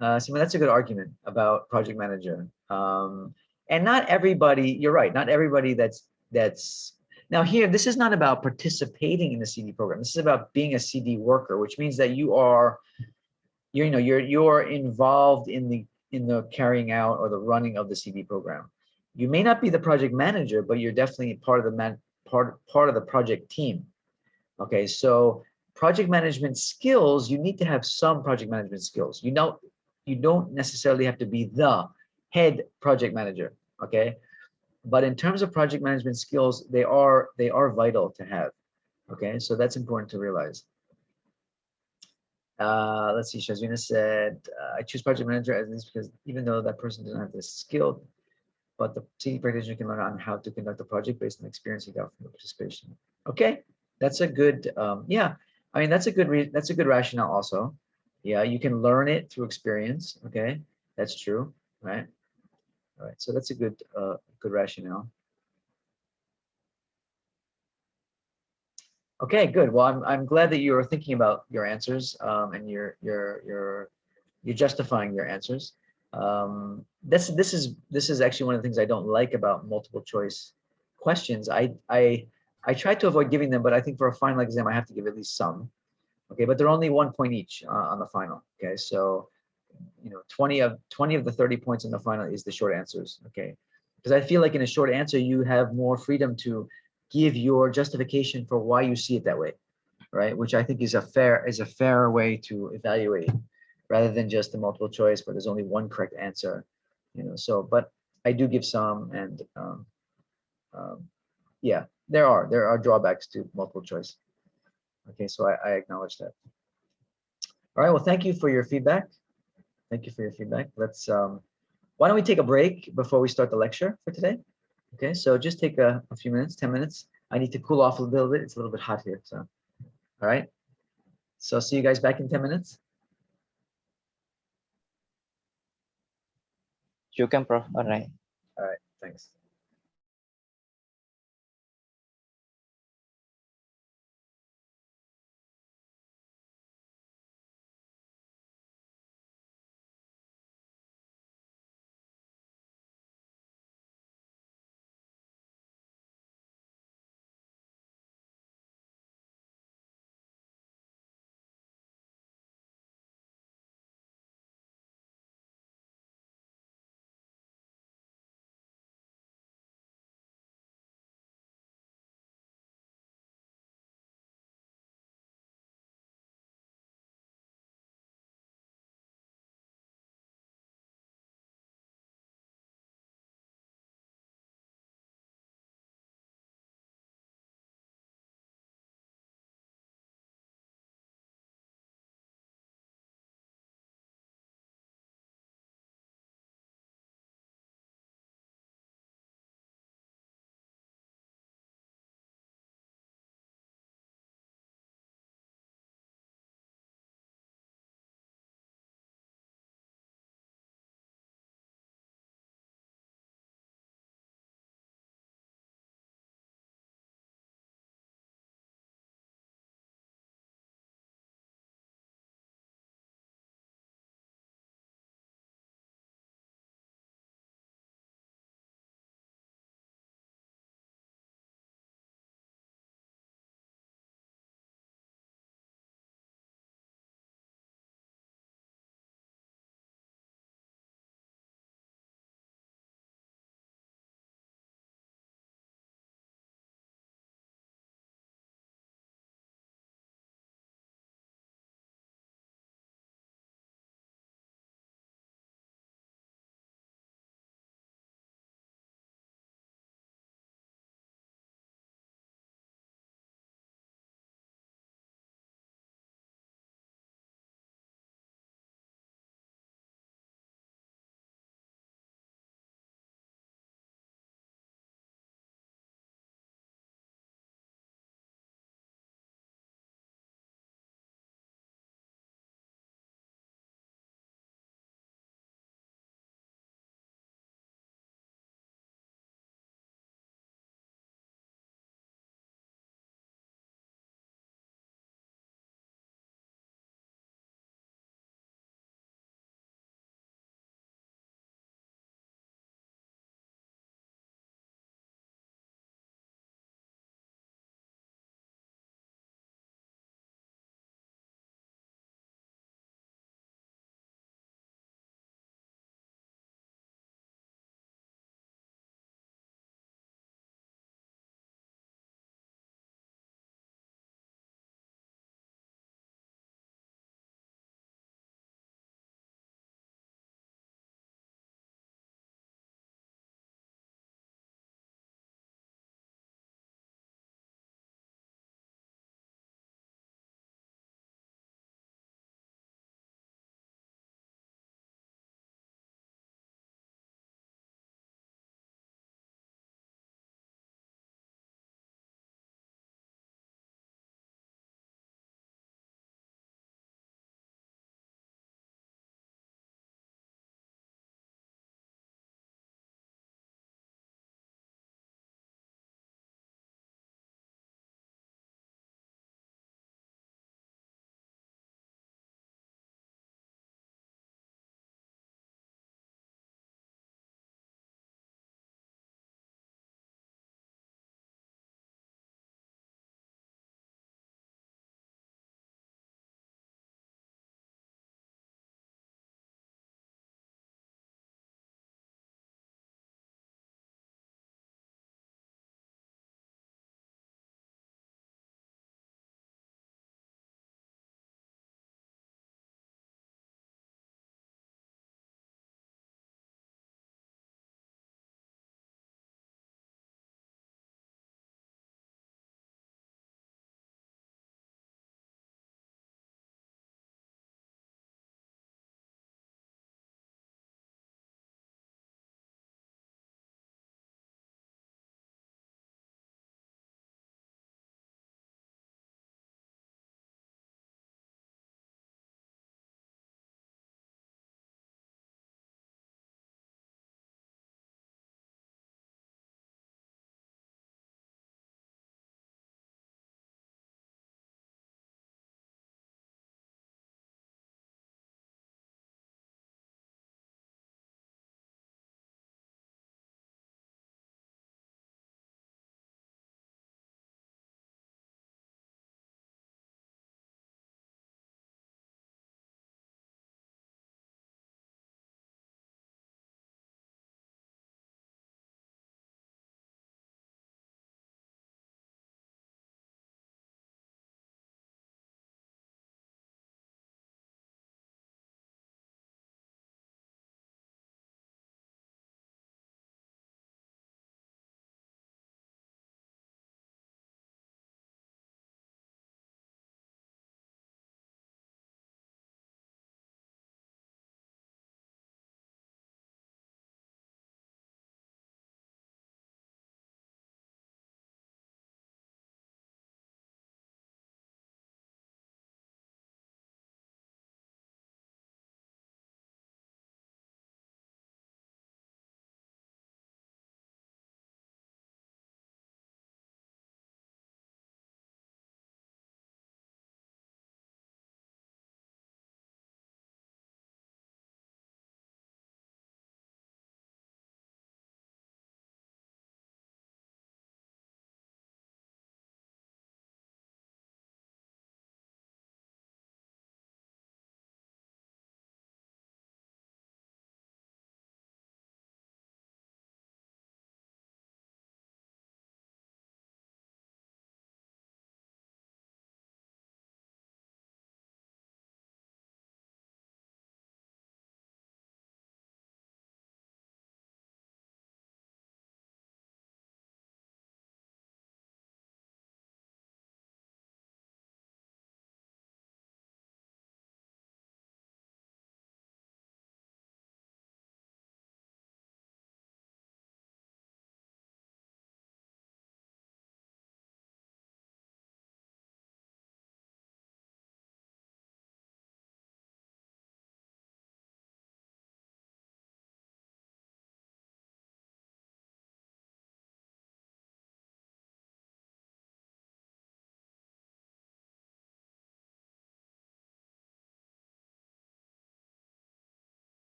[SPEAKER 1] that's a good argument about project manager. And not everybody, you're right, not everybody that's now here, this is not about participating in the CD program. This is about being a CD worker, which means that you're involved in the carrying out or the running of the CD program. You may not be the project manager, but you're definitely part of the part of the project team. Okay, so project management skills, you need to have some project management skills. You don't necessarily have to be the head project manager, okay? But in terms of project management skills, they are vital to have, okay? So that's important to realize. Let's see, Shazvina said, I choose project manager as this because even though that person doesn't have this skill, but the senior practitioner can learn on how to conduct a project based on the experience he got from the participation. Okay, that's a good, yeah. I mean, that's a good rationale also. Yeah, you can learn it through experience. Okay, that's true, right? All right, so that's a good rationale. Okay, good. Well, I'm glad that you're thinking about your answers and you're justifying your answers. This is actually one of the things I don't like about multiple choice questions. I try to avoid giving them, but I think for a final exam I have to give at least some. Okay, but they're only 1 point each on the final. Okay, so 20 of the 30 points in the final is the short answers. Okay, because I feel like in a short answer you have more freedom to give your justification for why you see it that way, right? Which I think is a fair way to evaluate, rather than just a multiple choice where there's only one correct answer. So but I do give some, and yeah, there are drawbacks to multiple choice. Okay, so I acknowledge that. All right, well, thank you for your feedback. Thank you for your feedback. Let's why don't we take a break before we start the lecture for today? Okay, so just take a few minutes, 10 minutes. I need to cool off a little bit. It's a little bit hot here, so all right. So see you guys back in 10 minutes.
[SPEAKER 3] Syukran, Prof. All right.
[SPEAKER 1] All right, thanks.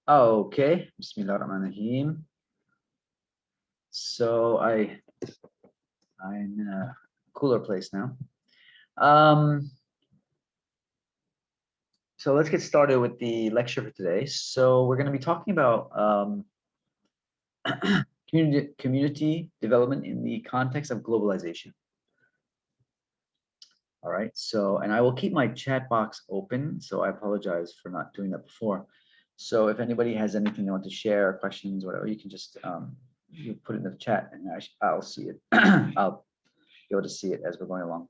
[SPEAKER 1] Okay, Bismillahirrahmanirrahim. So I'm in a cooler place now. So let's get started with the lecture for today. So we're going to be talking about community development in the context of globalization. All right, so, and I will keep my chat box open, so I apologize for not doing that before. So if anybody has anything they want to share, questions, whatever, you can just you put it in the chat and I'll see it. I'll be able to see it as we're going along.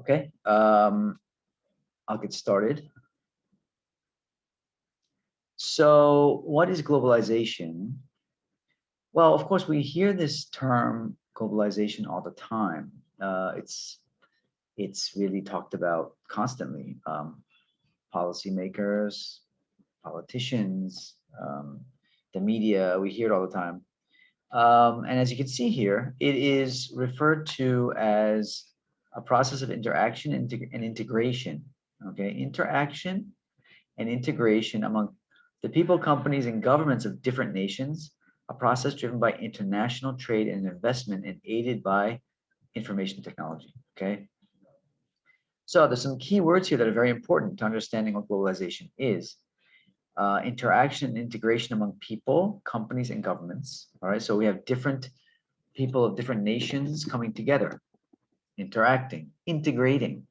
[SPEAKER 1] Okay, I'll get started. So what is globalization? Well, of course, we hear this term globalization all the time. It's really talked about constantly. Policymakers, politicians, the media, we hear it all the time. And as you can see here, it is referred to as a process of interaction and integration. Okay, interaction and integration among the people, companies, and governments of different nations, a process driven by international trade and investment and aided by information technology. Okay. So there's some key words here that are very important to understanding what globalization is. Interaction and integration among people, companies, and governments. All right, so we have different people of different nations coming together, interacting, integrating,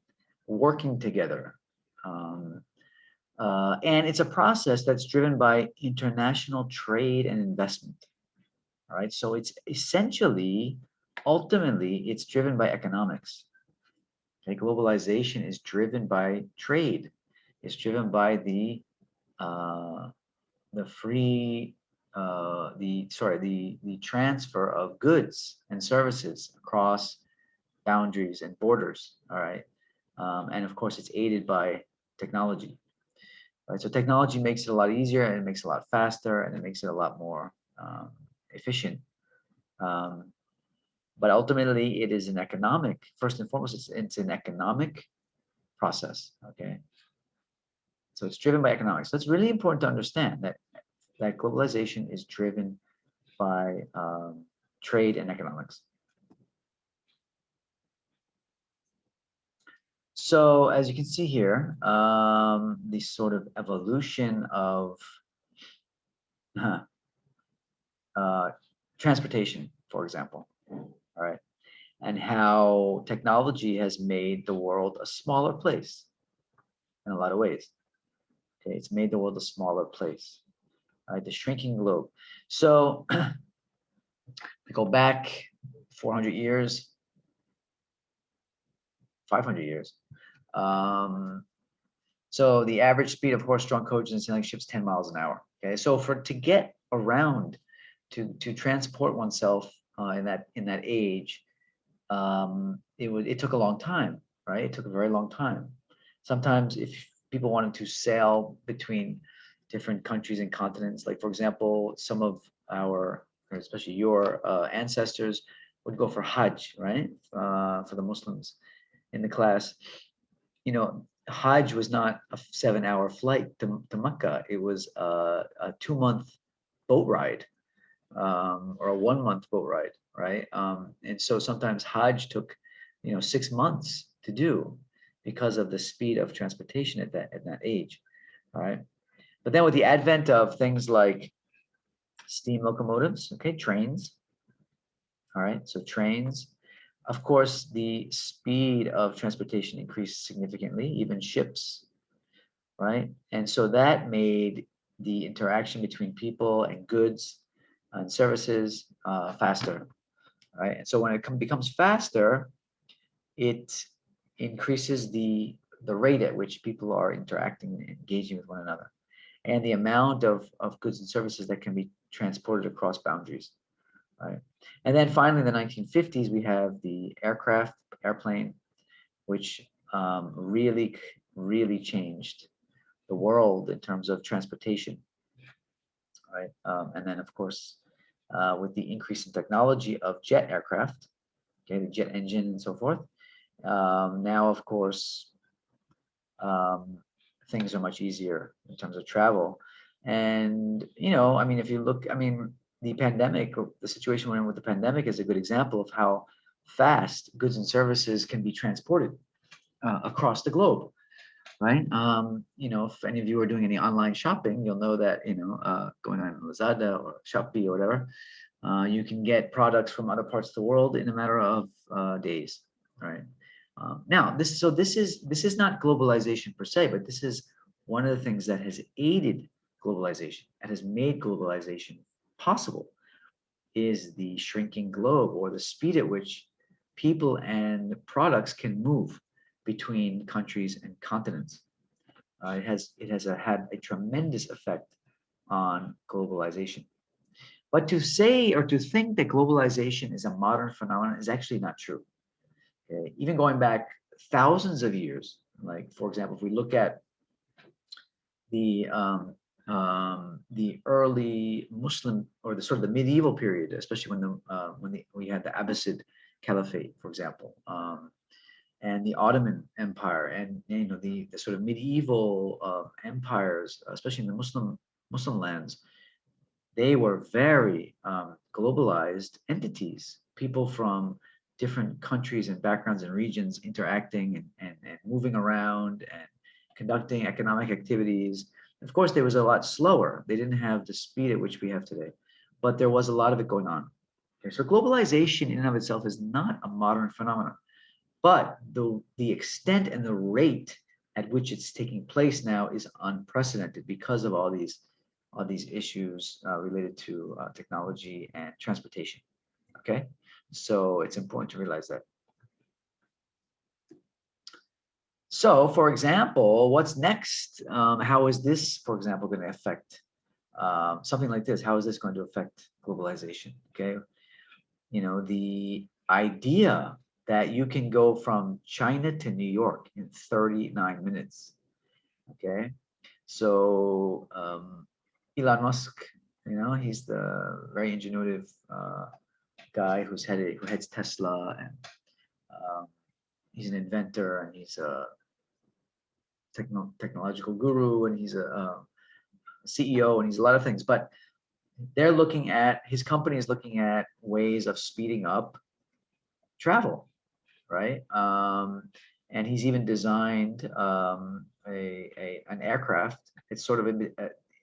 [SPEAKER 1] working together. And it's a process that's driven by international trade and investment. All right, so it's essentially, ultimately, it's driven by economics. Okay, globalization is driven by trade. It's driven by the free, the transfer of goods and services across boundaries and borders. All right, and of course, it's aided by technology. Right, so technology makes it a lot easier, and it makes it a lot faster, and it makes it a lot more efficient. But ultimately, it is an economic. First and foremost, it's an economic process. Okay, so it's driven by economics. So it's really important to understand that globalization is driven by trade and economics. So as you can see here, the sort of evolution of transportation, for example, all right, and how technology has made the world a smaller place in a lot of ways. Okay, it's made the world a smaller place, right? The shrinking globe. So go back 400 years, 500 years. So the average speed of horse-drawn coaches and sailing ships 10 miles an hour. Okay, so to get around, to transport oneself in that age, it took a long time, right? It took a very long time. Sometimes if people wanted to sail between different countries and continents, like for example, some of our, or especially your ancestors would go for Hajj, right? For the Muslims in the class, you know, Hajj was not a 7-hour flight to Mecca. It was a 2-month boat ride, or a 1-month boat ride, right? And so sometimes Hajj took, 6 months to do because of the speed of transportation at that age, all right? But then with the advent of things like steam locomotives, okay, trains, all right, so trains, of course, the speed of transportation increased significantly, even ships, right? And so that made the interaction between people and goods and services faster, right? And so when it becomes faster, it increases the rate at which people are interacting and engaging with one another, and the amount of goods and services that can be transported across boundaries, right? And then finally, in the 1950s, we have the airplane, which really changed the world in terms of transportation, right? And then, of course, with the increase in technology of jet aircraft, okay, the jet engine and so forth, now, of course, things are much easier in terms of travel. And, you know, I mean, if you look, I mean, the pandemic, or the situation we're in with the pandemic is a good example of how fast goods and services can be transported across the globe, right? You know, if any of you are doing any online shopping, you'll know that, you know, going on Lazada or Shopee or whatever, you can get products from other parts of the world in a matter of days, right? Now, this is not globalization per se, but this is one of the things that has aided globalization, that has made globalization possible, is the shrinking globe, or the speed at which people and products can move between countries and continents. It has had a tremendous effect on globalization. But to say or to think that globalization is a modern phenomenon is actually not true. Okay? Even going back thousands of years, like for example, if we look at the early Muslim, or the sort of the medieval period, especially when we had the Abbasid Caliphate, for example, and the Ottoman Empire, and you know the sort of medieval empires, especially in the Muslim lands, they were very globalized entities. People from different countries and backgrounds and regions interacting and moving around and conducting economic activities. Of course, there was a lot slower. They didn't have the speed at which we have today, but there was a lot of it going on. Okay, so globalization in and of itself is not a modern phenomenon, but the extent and the rate at which it's taking place now is unprecedented because of all these issues related to technology and transportation. Okay, so it's important to realize that. So, for example, what's next? How is this, for example, going to affect something like this? How is this going to affect globalization? Okay, you know, the idea that you can go from China to New York in 39 minutes. Okay, so Elon Musk, you know, he's the very ingenuitive guy who heads Tesla, and he's an inventor, and he's a technological guru, and he's a CEO, and he's a lot of things. But they're looking at, his company is looking at ways of speeding up travel, right? And he's even designed an aircraft. It's sort of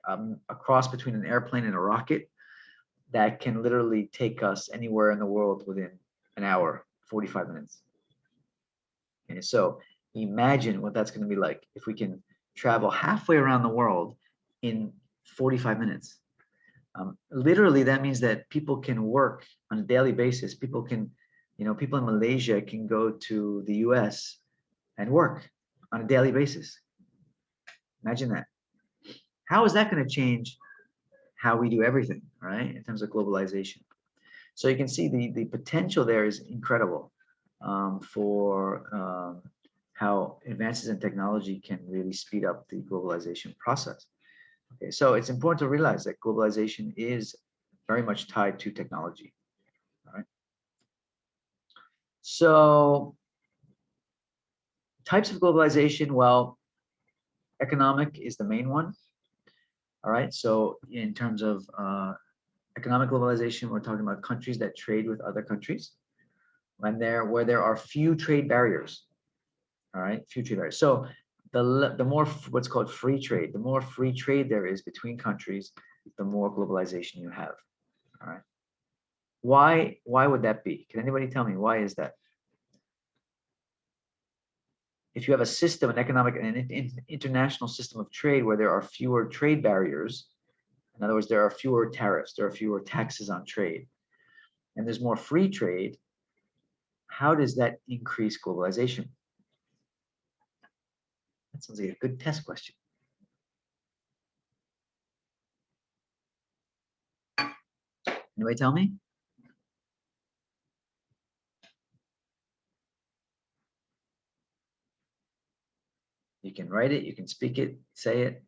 [SPEAKER 1] a cross between an airplane and a rocket that can literally take us anywhere in the world within an hour, 45 minutes. Okay, so imagine what that's going to be like if we can travel halfway around the world in 45 minutes. Literally, that means that people can work on a daily basis. People can, you know, people in Malaysia can go to the US and work on a daily basis. Imagine that. How is that going to change how we do everything, right, in terms of globalization? So you can see the potential there is incredible for how advances in technology can really speed up the globalization process. Okay, so it's important to realize that globalization is very much tied to technology. All right. So types of globalization, well, economic is the main one. All right, so in terms of economic globalization, we're talking about countries that trade with other countries, where there are few trade barriers. All right, few trade barriers. So the more what's called free trade, the more free trade there is between countries, the more globalization you have. All right. Why would that be? Can anybody tell me why is that? If you have a system, an economic and an international system of trade where there are fewer trade barriers, in other words, there are fewer tariffs, there are fewer taxes on trade, and there's more free trade, how does that increase globalization? That sounds like a good test question. Anybody tell me? You can write it, you can speak it, say it.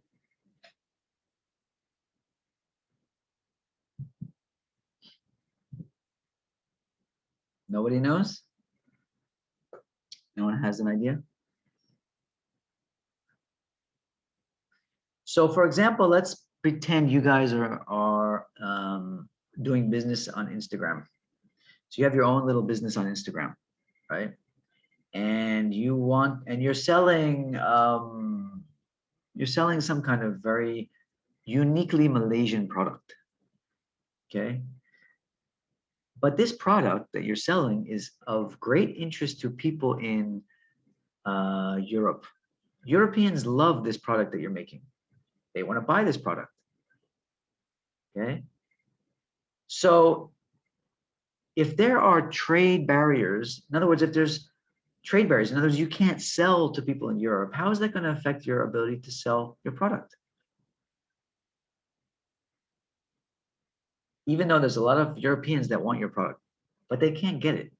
[SPEAKER 1] Nobody knows? No one has an idea? So for example, let's pretend you guys are doing business on Instagram. So you have your own little business on Instagram, right? And you're selling some kind of very uniquely Malaysian product. Okay. But this product that you're selling is of great interest to people in Europe. Europeans love this product that you're making. They want to buy this product. Okay. So if there are trade barriers, in other words, if there's trade barriers, in other words, you can't sell to people in Europe, how is that going to affect your ability to sell your product? Even though there's a lot of Europeans that want your product, but they can't get it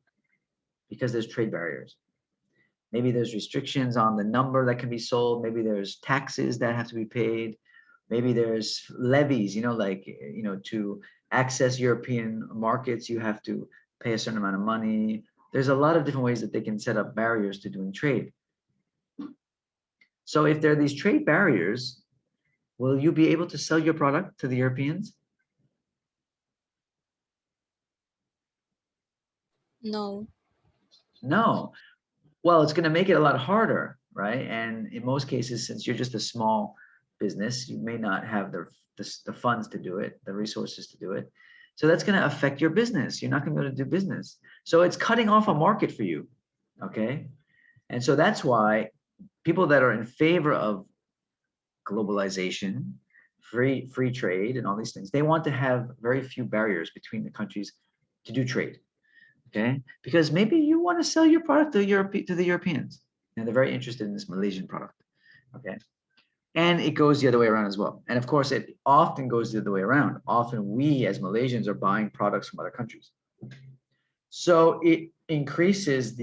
[SPEAKER 1] because there's trade barriers. Maybe there's restrictions on the number that can be sold. Maybe there's taxes that have to be paid. Maybe there's levies, to access European markets, you have to pay a certain amount of money. There's a lot of different ways that they can set up barriers to doing trade. So if there are these trade barriers, will you be able to sell your product to the Europeans?
[SPEAKER 4] No.
[SPEAKER 1] No. Well, it's going to make it a lot harder, right? And in most cases, since you're just a small business, you may not have the funds to do it, the resources to do it. So that's going to affect your business. You're not going to be able to do business. So it's cutting off a market for you, okay? And so that's why people that are in favor of globalization, free trade and all these things, they want to have very few barriers between the countries to do trade. Okay, because maybe you want to sell your product to the Europeans, and they're very interested in this Malaysian product. Okay, and it goes the other way around as well. And of course, it often goes the other way around. Often we as Malaysians are buying products from other countries. So it increases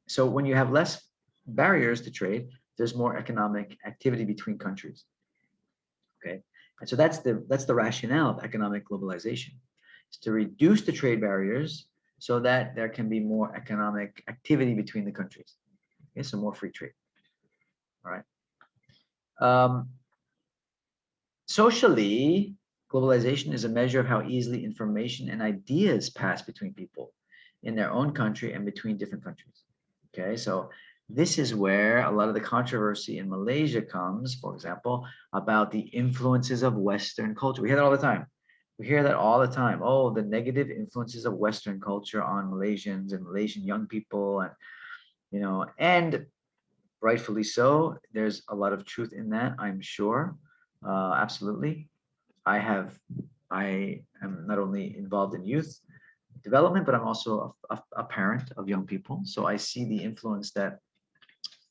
[SPEAKER 1] so when you have less barriers to trade, there's more economic activity between countries. Okay, and so that's the rationale of economic globalization, is to reduce the trade barriers so that there can be more economic activity between the countries. Okay, so more free trade. All right. Socially, globalization is a measure of how easily information and ideas pass between people in their own country and between different countries. Okay, so this is where a lot of the controversy in Malaysia comes, for example, about the influences of Western culture. We hear that all the time. We hear that all the time. Oh, the negative influences of Western culture on Malaysians and Malaysian young people, and rightfully so. There's a lot of truth in that, I'm sure. Absolutely. I am not only involved in youth development, but I'm also a parent of young people. So I see the influence that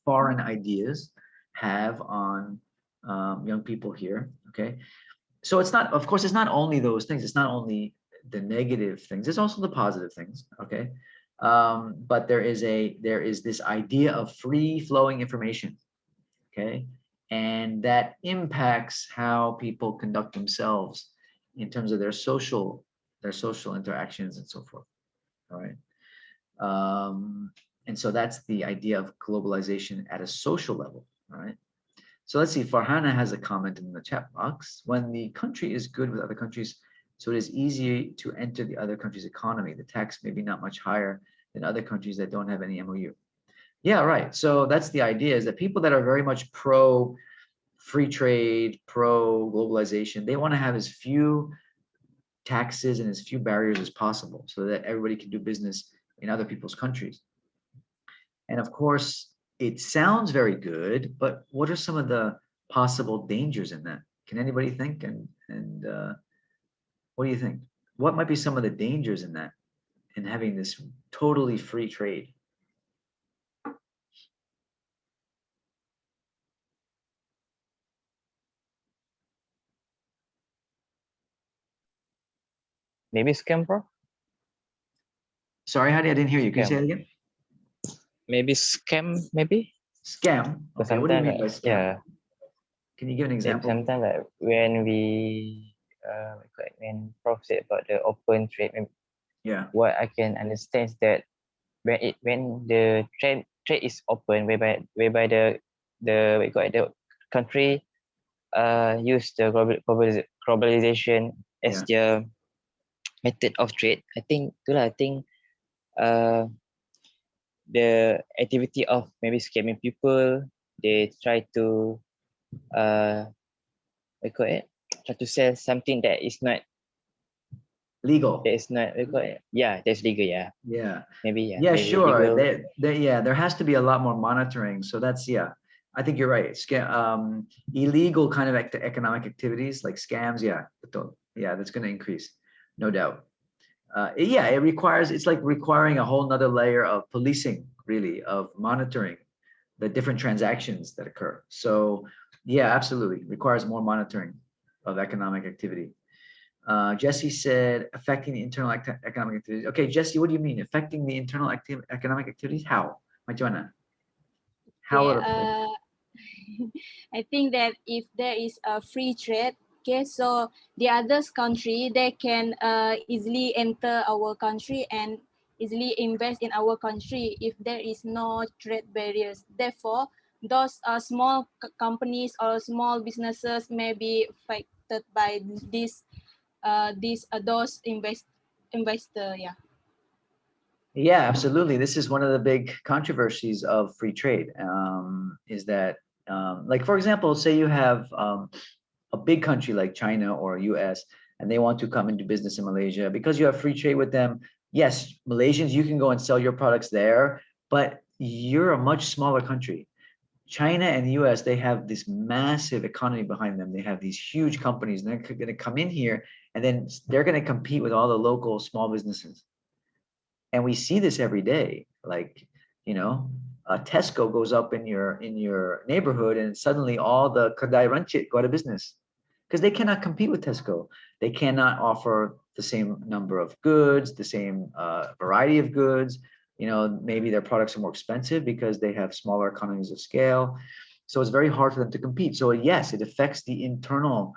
[SPEAKER 1] foreign ideas have on young people here. Okay. So it's not, of course, it's not only those things. It's not only the negative things. It's also the positive things. Okay. But there is this idea of free flowing information. Okay. And that impacts how people conduct themselves in terms of their social interactions and so forth. All right. And so that's the idea of globalization at a social level. All right. So let's see, Farhana has a comment in the chat box. When the country is good with other countries, so it is easy to enter the other country's economy. The tax may be not much higher than other countries that don't have any MOU. Yeah, right. So that's the idea, is that people that are very much pro free trade, pro globalization, they want to have as few taxes and as few barriers as possible so that everybody can do business in other people's countries. And of course, it sounds very good, but what are some of the possible dangers in that? Can anybody think? And what do you think? What might be some of the dangers in that, in having this totally free trade?
[SPEAKER 3] Maybe scam, bro?
[SPEAKER 1] Sorry, Hadi, I didn't hear you. Can you say it again?
[SPEAKER 3] Maybe scam, maybe?
[SPEAKER 1] Scam? Okay, what do you mean by scam?
[SPEAKER 3] Yeah.
[SPEAKER 1] Can you give an example?
[SPEAKER 3] Sometimes like when Prof said about the open trade,
[SPEAKER 1] Yeah.
[SPEAKER 3] what I can understand is that when the trade is open, whereby the country use the globalization as their method of trade. I think uh, the activity of maybe scamming people, they try to what you call it? Try to sell something that is not
[SPEAKER 1] Legal.
[SPEAKER 3] what you call it? Yeah, that's legal. Yeah,
[SPEAKER 1] Yeah.
[SPEAKER 3] maybe yeah.
[SPEAKER 1] Yeah,
[SPEAKER 3] Maybe
[SPEAKER 1] sure.
[SPEAKER 3] legal.
[SPEAKER 1] There has to be a lot more monitoring. So that's, yeah, I think you're right. Illegal kind of economic activities like scams. Yeah, yeah, that's going to increase, no doubt. Yeah, it's like requiring a whole nother layer of policing, really, of monitoring the different transactions that occur. So yeah, absolutely requires more monitoring of economic activity. Jesse said affecting the internal economic activities. Okay, Jesse, what do you mean affecting the internal economic activities? How? Macam mana? How
[SPEAKER 4] Okay,
[SPEAKER 1] it affect?
[SPEAKER 4] I think that if there is a free trade, okay, so the others country, they can easily enter our country and easily invest in our country if there is no trade barriers. Therefore, those small companies or small businesses may be affected by those investor. Yeah.
[SPEAKER 1] Yeah, absolutely. This is one of the big controversies of free trade. Is that like, for example, say you have a big country like China or US, and they want to come into business in Malaysia because you have free trade with them. Yes, Malaysians, you can go and sell your products there, but you're a much smaller country. China and the US, they have this massive economy behind them. They have these huge companies, and they're going to come in here, and then they're going to compete with all the local small businesses. And we see this every day. Like, you know, Tesco goes up in your neighborhood, and suddenly all the Kedai Rancit go out of business because they cannot compete with Tesco. They cannot offer the same number of goods, the same variety of goods. You know, maybe their products are more expensive because they have smaller economies of scale. So it's very hard for them to compete. So yes, it affects the internal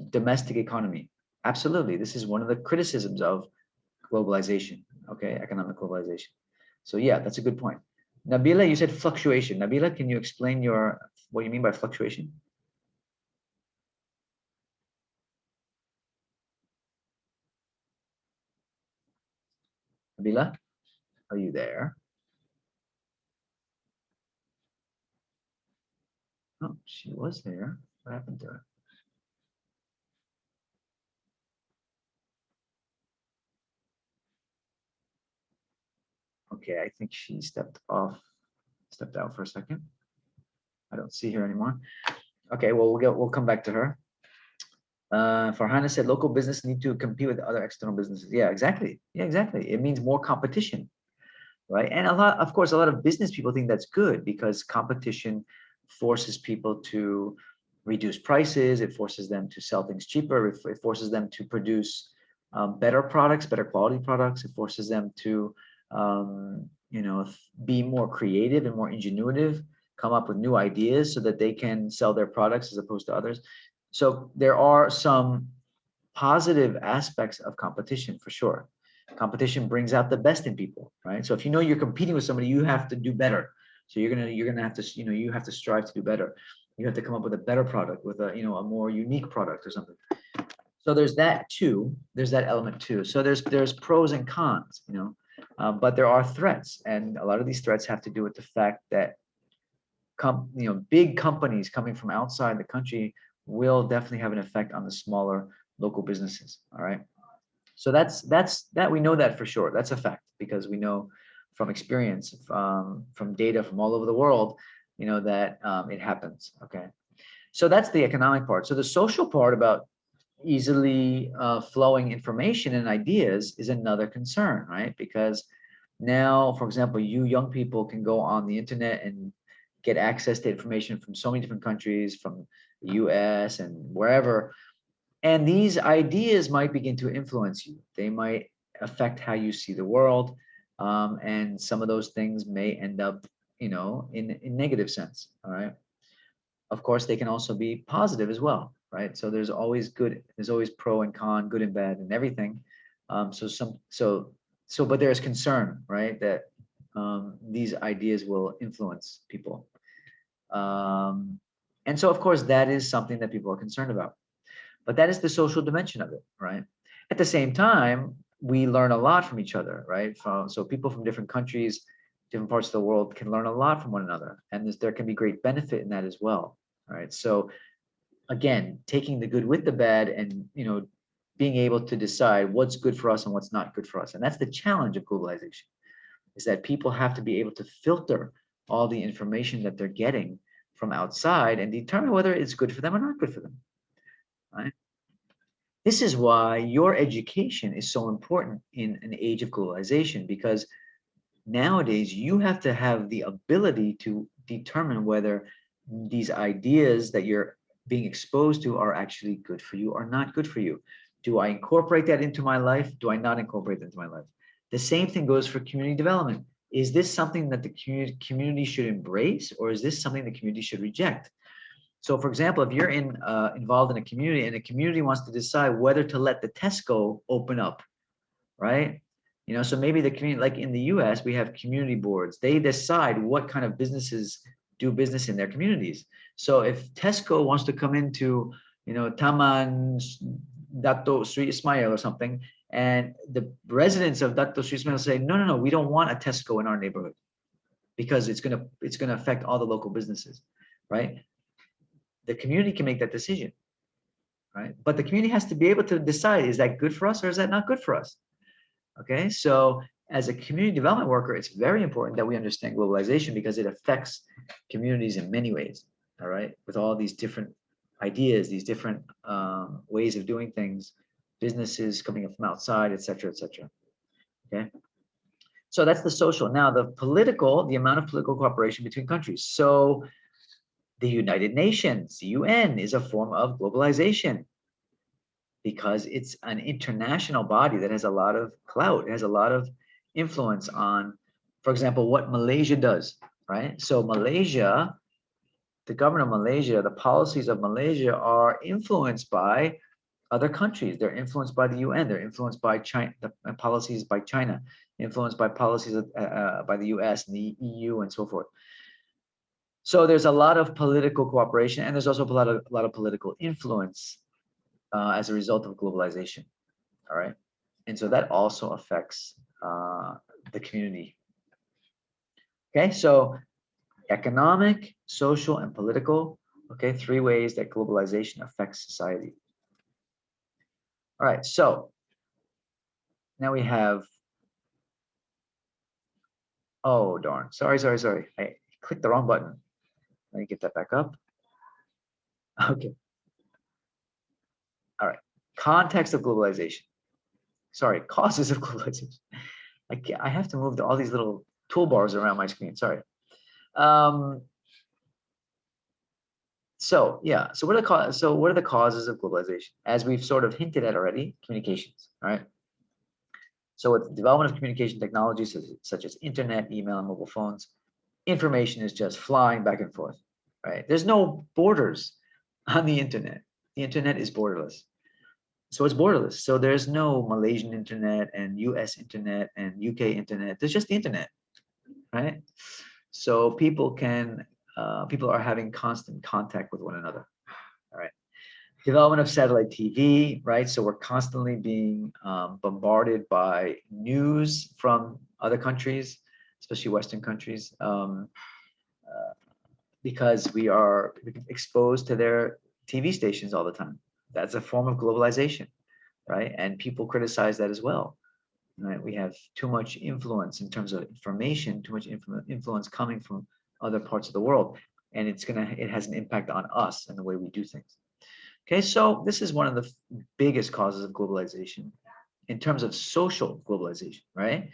[SPEAKER 1] domestic economy. Absolutely. This is one of the criticisms of globalization, okay, economic globalization. So yeah, that's a good point. Nabila, you said fluctuation. Nabila, can you explain what you mean by fluctuation? Nabila, are you there? Oh, she was there. What happened to her? Okay, I think she stepped out for a second. I don't see her anymore. Okay, well, we'll come back to her. Farhana said local business need to compete with other external businesses. Yeah, exactly. Yeah, exactly. It means more competition, right? And of course, a lot of business people think that's good because competition forces people to reduce prices. It forces them to sell things cheaper. It forces them to produce better products, better quality products. It forces them to, be more creative and more ingenuitive, come up with new ideas so that they can sell their products as opposed to others. So there are some positive aspects of competition for sure. Competition brings out the best in people, right? So if you know you're competing with somebody, you have to do better. So you're gonna have to, you have to strive to do better. You have to come up with a better product, with a more unique product or something. So there's that too. There's that element too. So there's pros and cons, but there are threats, and a lot of these threats have to do with the fact that big companies coming from outside the country will definitely have an effect on the smaller local businesses. All right. So that we know that for sure. That's a fact because we know from experience, from data from all over the world, that it happens. Okay. So that's the economic part. So the social part about easily flowing information and ideas is another concern, right? Because now, for example, you young people can go on the internet and get access to information from so many different countries, from the US and wherever. And these ideas might begin to influence you. They might affect how you see the world. And some of those things may end up, in negative sense. All right. Of course, they can also be positive as well, right? So there's always pro and con, good and bad, and everything. But there's concern, right, that these ideas will influence people. And so, of course, that is something that people are concerned about. But that is the social dimension of it, right? At the same time, we learn a lot from each other, right? So people from different countries, different parts of the world can learn a lot from one another. And there can be great benefit in that as well, right? So again, taking the good with the bad and, being able to decide what's good for us and what's not good for us. And that's the challenge of globalization, is that people have to be able to filter all the information that they're getting from outside and determine whether it's good for them or not good for them, right? This is why your education is so important in an age of globalization, because nowadays you have to have the ability to determine whether these ideas that you're being exposed to are actually good for you or not good for you. Do I incorporate that into my life? Do I not incorporate that into my life? The same thing goes for community development. Is this something that the community should embrace, or is this something the community should reject? So for example, if you're involved in a community and the community wants to decide whether to let the Tesco open up, right? So maybe the community, like in the US, we have community boards. They decide what kind of businesses do business in their communities. So if Tesco wants to come into, Taman Dato Sri Ismail or something, and the residents of Dato Sri Ismail say, no, we don't want a Tesco in our neighborhood because it's gonna affect all the local businesses, right? The community can make that decision, right? But the community has to be able to decide, is that good for us or is that not good for us? Okay, so as a community development worker, it's very important that we understand globalization because it affects communities in many ways, all right? With all these different ideas, these different ways of doing things, businesses coming up from outside, et cetera, okay? So that's the social. Now the amount of political cooperation between countries. So the United Nations, UN, is a form of globalization because it's an international body that has a lot of clout, it has a lot of influence on, for example, what Malaysia does, right? So Malaysia, the government of Malaysia, the policies of Malaysia are influenced by other countries. They're influenced by the UN, they're influenced by China, the policies by China, influenced by policies by the US and the EU and so forth. So there's a lot of political cooperation, and there's also a lot of political influence as a result of globalization. All right, and so that also affects the community. Okay, so economic, social, and political. Okay, 3 ways that globalization affects society. All right, so now we have. Oh darn! Sorry. I clicked the wrong button. Let me get that back up. Okay. All right. Context of globalization. Sorry, causes of globalization. I have to move all these little toolbars around my screen. Sorry. So what are the causes of globalization? As we've sort of hinted at already, communications. All right. So with the development of communication technologies such as internet, email, and mobile phones, information is just flying back and forth. Right. There's no borders on the internet. The internet is borderless. So it's borderless. So there's no Malaysian internet and US internet and UK internet. There's just the internet, right? So people are having constant contact with one another. All right. Development of satellite TV, right? So we're constantly being bombarded by news from other countries, especially Western countries, because we are exposed to their TV stations all the time. That's a form of globalization, right? And people criticize that as well, right? We have too much influence in terms of information, too much influence coming from other parts of the world, and it has an impact on us and the way we do things. Okay, so this is one of the biggest causes of globalization in terms of social globalization, right?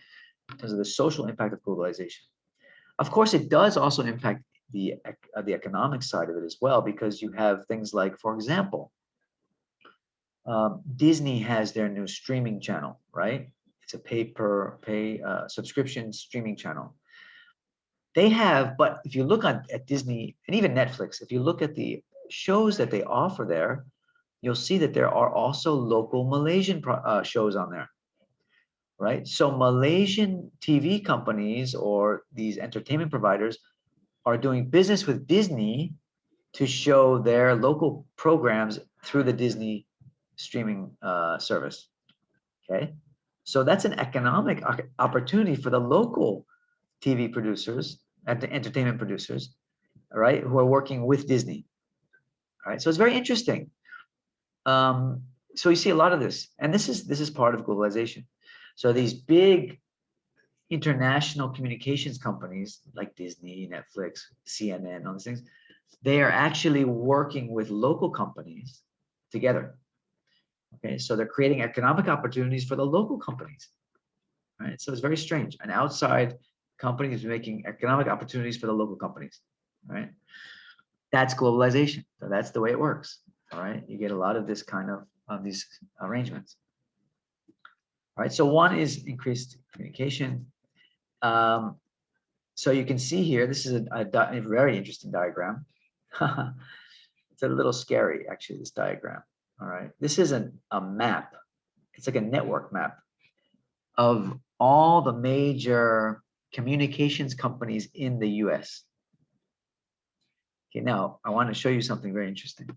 [SPEAKER 1] In terms of the social impact of globalization. Of course, it does also impact the economic side of it as well, because you have things like, for example, Disney has their new streaming channel, right? It's a pay subscription streaming channel. They have, but if you look at Disney and even Netflix, if you look at the shows that they offer there, you'll see that there are also local Malaysian shows on there, right? So Malaysian TV companies or these entertainment providers are doing business with Disney to show their local programs through the Disney streaming service. Okay, so that's an economic opportunity for the local TV producers and the entertainment producers, all right, who are working with Disney. All right, so it's very interesting. So you see a lot of this, and this is part of globalization. So these big international communications companies like Disney, Netflix, CNN, all these things, they are actually working with local companies together. Okay, so they're creating economic opportunities for the local companies. Right, so it's very strange. An outside company is making economic opportunities for the local companies. Right, that's globalization. So that's the way it works. All right, you get a lot of this kind of these arrangements. All right, so one is increased communication. So you can see here, this is a very interesting diagram. It's a little scary, actually, this diagram. All right, this is a map. It's like a network map of all the major communications companies in the US. Okay, now I want to show you something very interesting.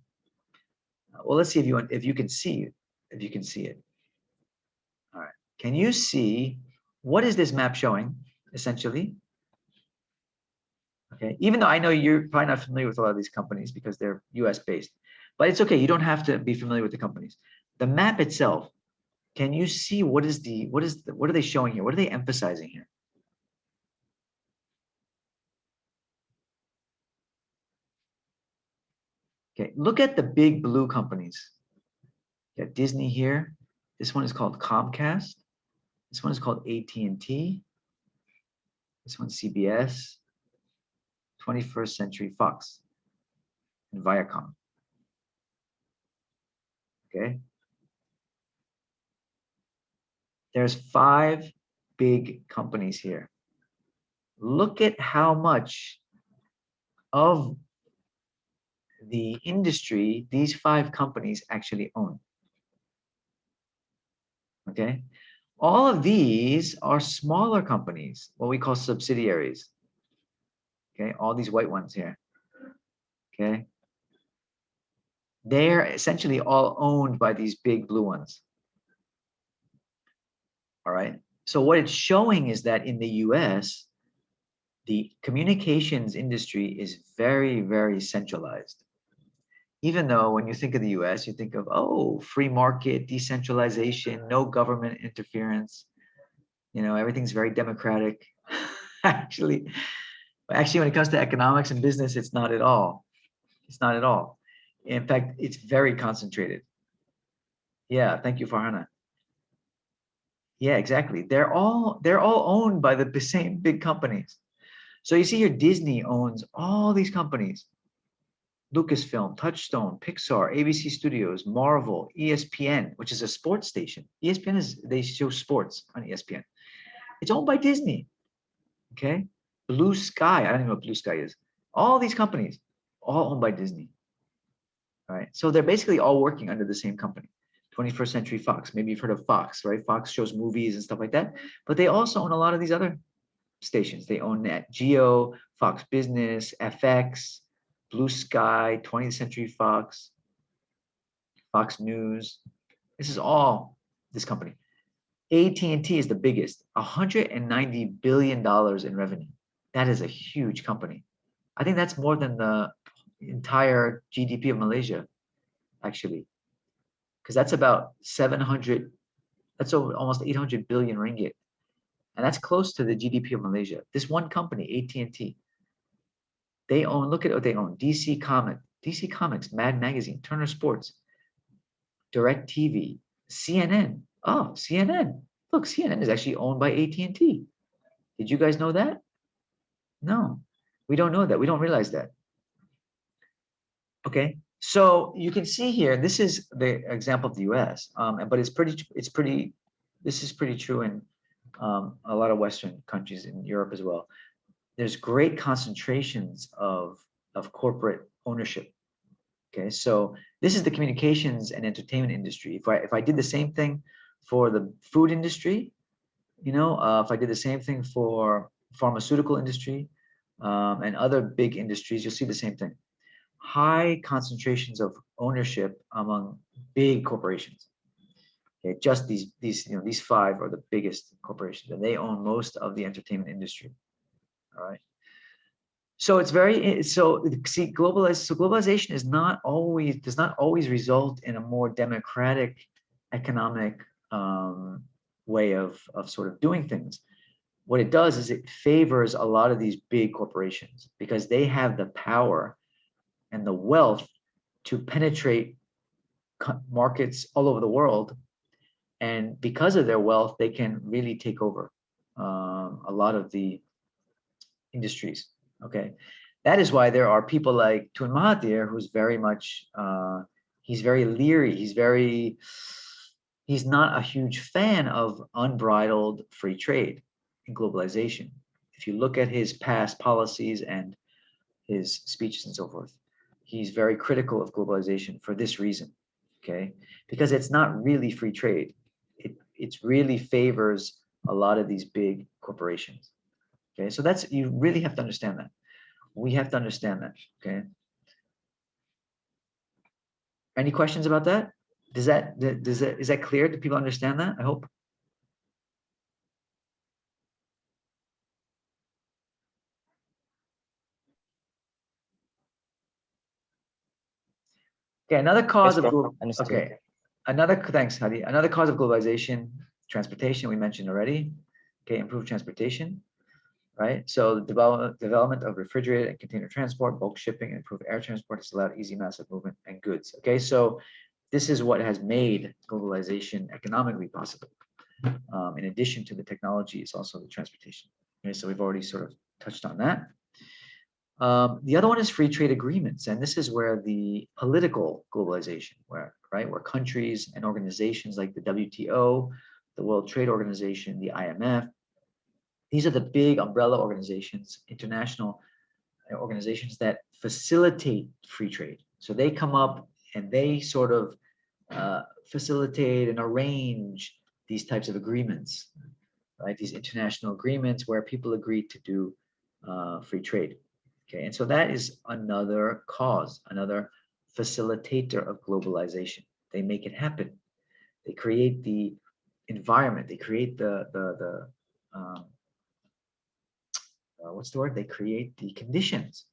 [SPEAKER 1] Well, let's see if you can see it. All right, can you see what is this map showing essentially? Okay, even though I know you're probably not familiar with a lot of these companies because they're US based, but it's okay. You don't have to be familiar with the companies. The map itself, can you see what are they showing here? What are they emphasizing here? Okay, look at the big blue companies. You got Disney here. This one is called Comcast. This one is called AT&T. This one's CBS, 21st Century Fox, and Viacom. Okay. There's 5 big companies here. Look at how much of the industry these 5 companies actually own. Okay. All of these are smaller companies, what we call subsidiaries. Okay, all these white ones here. Okay. They're essentially all owned by these big blue ones. All right. So what it's showing is that in the US, the communications industry is very, very centralized. Even though when you think of the US, you think of, oh, free market, decentralization, no government interference. You know, everything's very democratic. Actually, when it comes to economics and business, it's not at all. It's not at all. In fact, it's very concentrated. Yeah, thank you, Farhana. Yeah, exactly. They're all owned by the same big companies. So you see here, Disney owns all these companies. Lucasfilm, Touchstone, Pixar, ABC Studios, Marvel, ESPN, which is a sports station. ESPN they show sports on ESPN. It's owned by Disney. Okay. Blue Sky, I don't even know what Blue Sky is. All these companies, all owned by Disney. All right. So they're basically all working under the same company. 21st Century Fox. Maybe you've heard of Fox, right? Fox shows movies and stuff like that. But they also own a lot of these other stations. They own Nat Geo, Fox Business, FX, Blue Sky, 20th Century Fox, Fox News. This is all this company. AT&T is the biggest, $190 billion in revenue. That is a huge company. I think that's more than the entire GDP of Malaysia, actually, because that's about 700, that's over almost 800 billion ringgit. And that's close to the GDP of Malaysia. This one company, AT&T, they own, look at what they own, DC Comics, Mad Magazine, Turner Sports, Direct TV, CNN. Oh, CNN. Look, CNN is actually owned by AT&T. Did you guys know that? No, we don't know that. We don't realize that. Okay, so you can see here, this is the example of the US, but this is pretty true in a lot of Western countries, in Europe as well. There's great concentrations of corporate ownership. Okay, so this is the communications and entertainment industry. If I did the same thing for the food industry, you know, if I did the same thing for pharmaceutical industry and other big industries, you'll see the same thing. high concentrations of ownership among big corporations. Okay, just these five are the biggest corporations, and they own most of the entertainment industry. All right. So it's very see globalization is not always does not always result in a more democratic economic way of sort of doing things. What it does is it favors a lot of these big corporations because they have the power and the wealth to penetrate markets all over the world, and because of their wealth, they can really take over a lot of the industries. Okay, that is why there are people like Tun Mahathir, who's very much he's very leery. He's not a huge fan of unbridled free trade and globalization. If you look at his past policies and his speeches and so forth, he's very critical of globalization for this reason. Okay, because it's not really free trade. It really favors a lot of these big corporations. Okay, so that's, you really have to understand that. We have to understand that. Okay. Any questions about that? Is that clear? Do people understand that? I hope. Okay, another cause
[SPEAKER 3] Yes,
[SPEAKER 1] of
[SPEAKER 3] Prof. Understood.
[SPEAKER 1] okay, thanks, Hadi. Another cause of globalization, transportation, we mentioned already. Okay, improved transportation, right? So the development of refrigerated and container transport, bulk shipping, and improved air transport has allowed easy massive movement and goods. Okay, so this is what has made globalization economically possible. In addition to the technology, it's also the transportation. Okay, so we've already sort of touched on that. The other one is free trade agreements, and this is where the political globalization, where countries and organizations like the WTO, the World Trade Organization, the IMF, these are the big umbrella organizations, international organizations that facilitate free trade. So they come up and they sort of facilitate and arrange these types of agreements, right? These international agreements where people agree to do free trade. Okay, and so that is another cause, another facilitator of globalization. They make it happen. They create the environment. They create what's the word? They create the conditions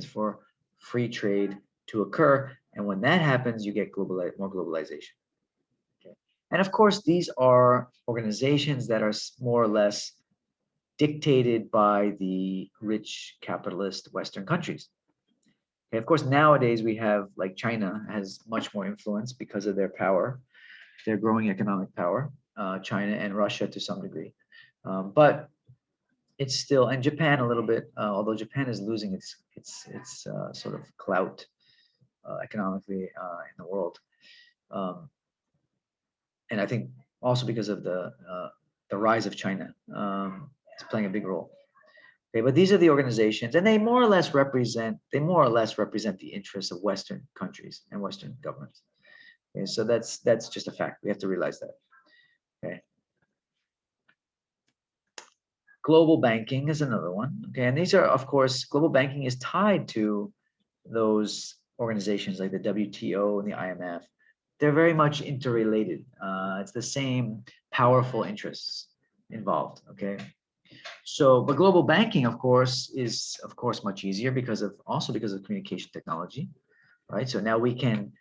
[SPEAKER 1] for free trade to occur. And when that happens, you get more globalization. Okay, and of course, these are organizations that are more or less dictated by the rich capitalist Western countries. Okay, of course, nowadays we have, like, China has much more influence because of their power, their growing economic power, China and Russia to some degree. But it's still, and Japan a little bit, although Japan is losing its sort of clout economically in the world. And I think also because of the rise of China, it's playing a big role. Okay, but these are the organizations, and they more or less represent the interests of Western countries and Western governments. Okay, so that's just a fact. We have to realize that. Okay. Global banking is another one. Okay, and these are, of course, global banking is tied to those organizations like the WTO and the IMF. They're very much interrelated. It's the same powerful interests involved. Okay. So, but global banking, of course, is much easier because of communication technology, right? So now we can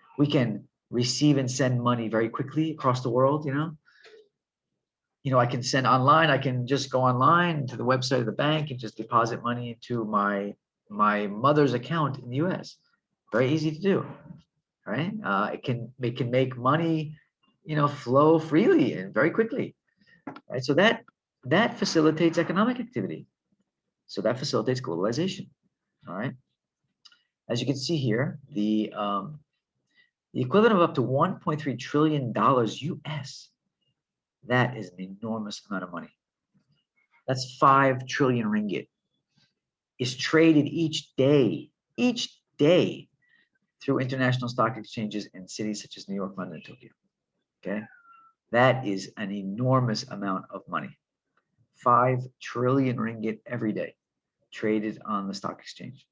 [SPEAKER 1] receive and send money very quickly across the world. I can send online. I can just go online to the website of the bank and just deposit money into my mother's account in the U.S. Very easy to do, right? It can make money, flow freely and very quickly, right? So that facilitates economic activity. So that facilitates globalization. All right. As you can see here, the equivalent of up to $1.3 trillion US. That is an enormous amount of money. That's 5 trillion ringgit. Is traded each day through international stock exchanges in cities such as New York, London, and Tokyo. Okay, that is an enormous amount of money. 5 trillion ringgit every day traded on the stock exchange.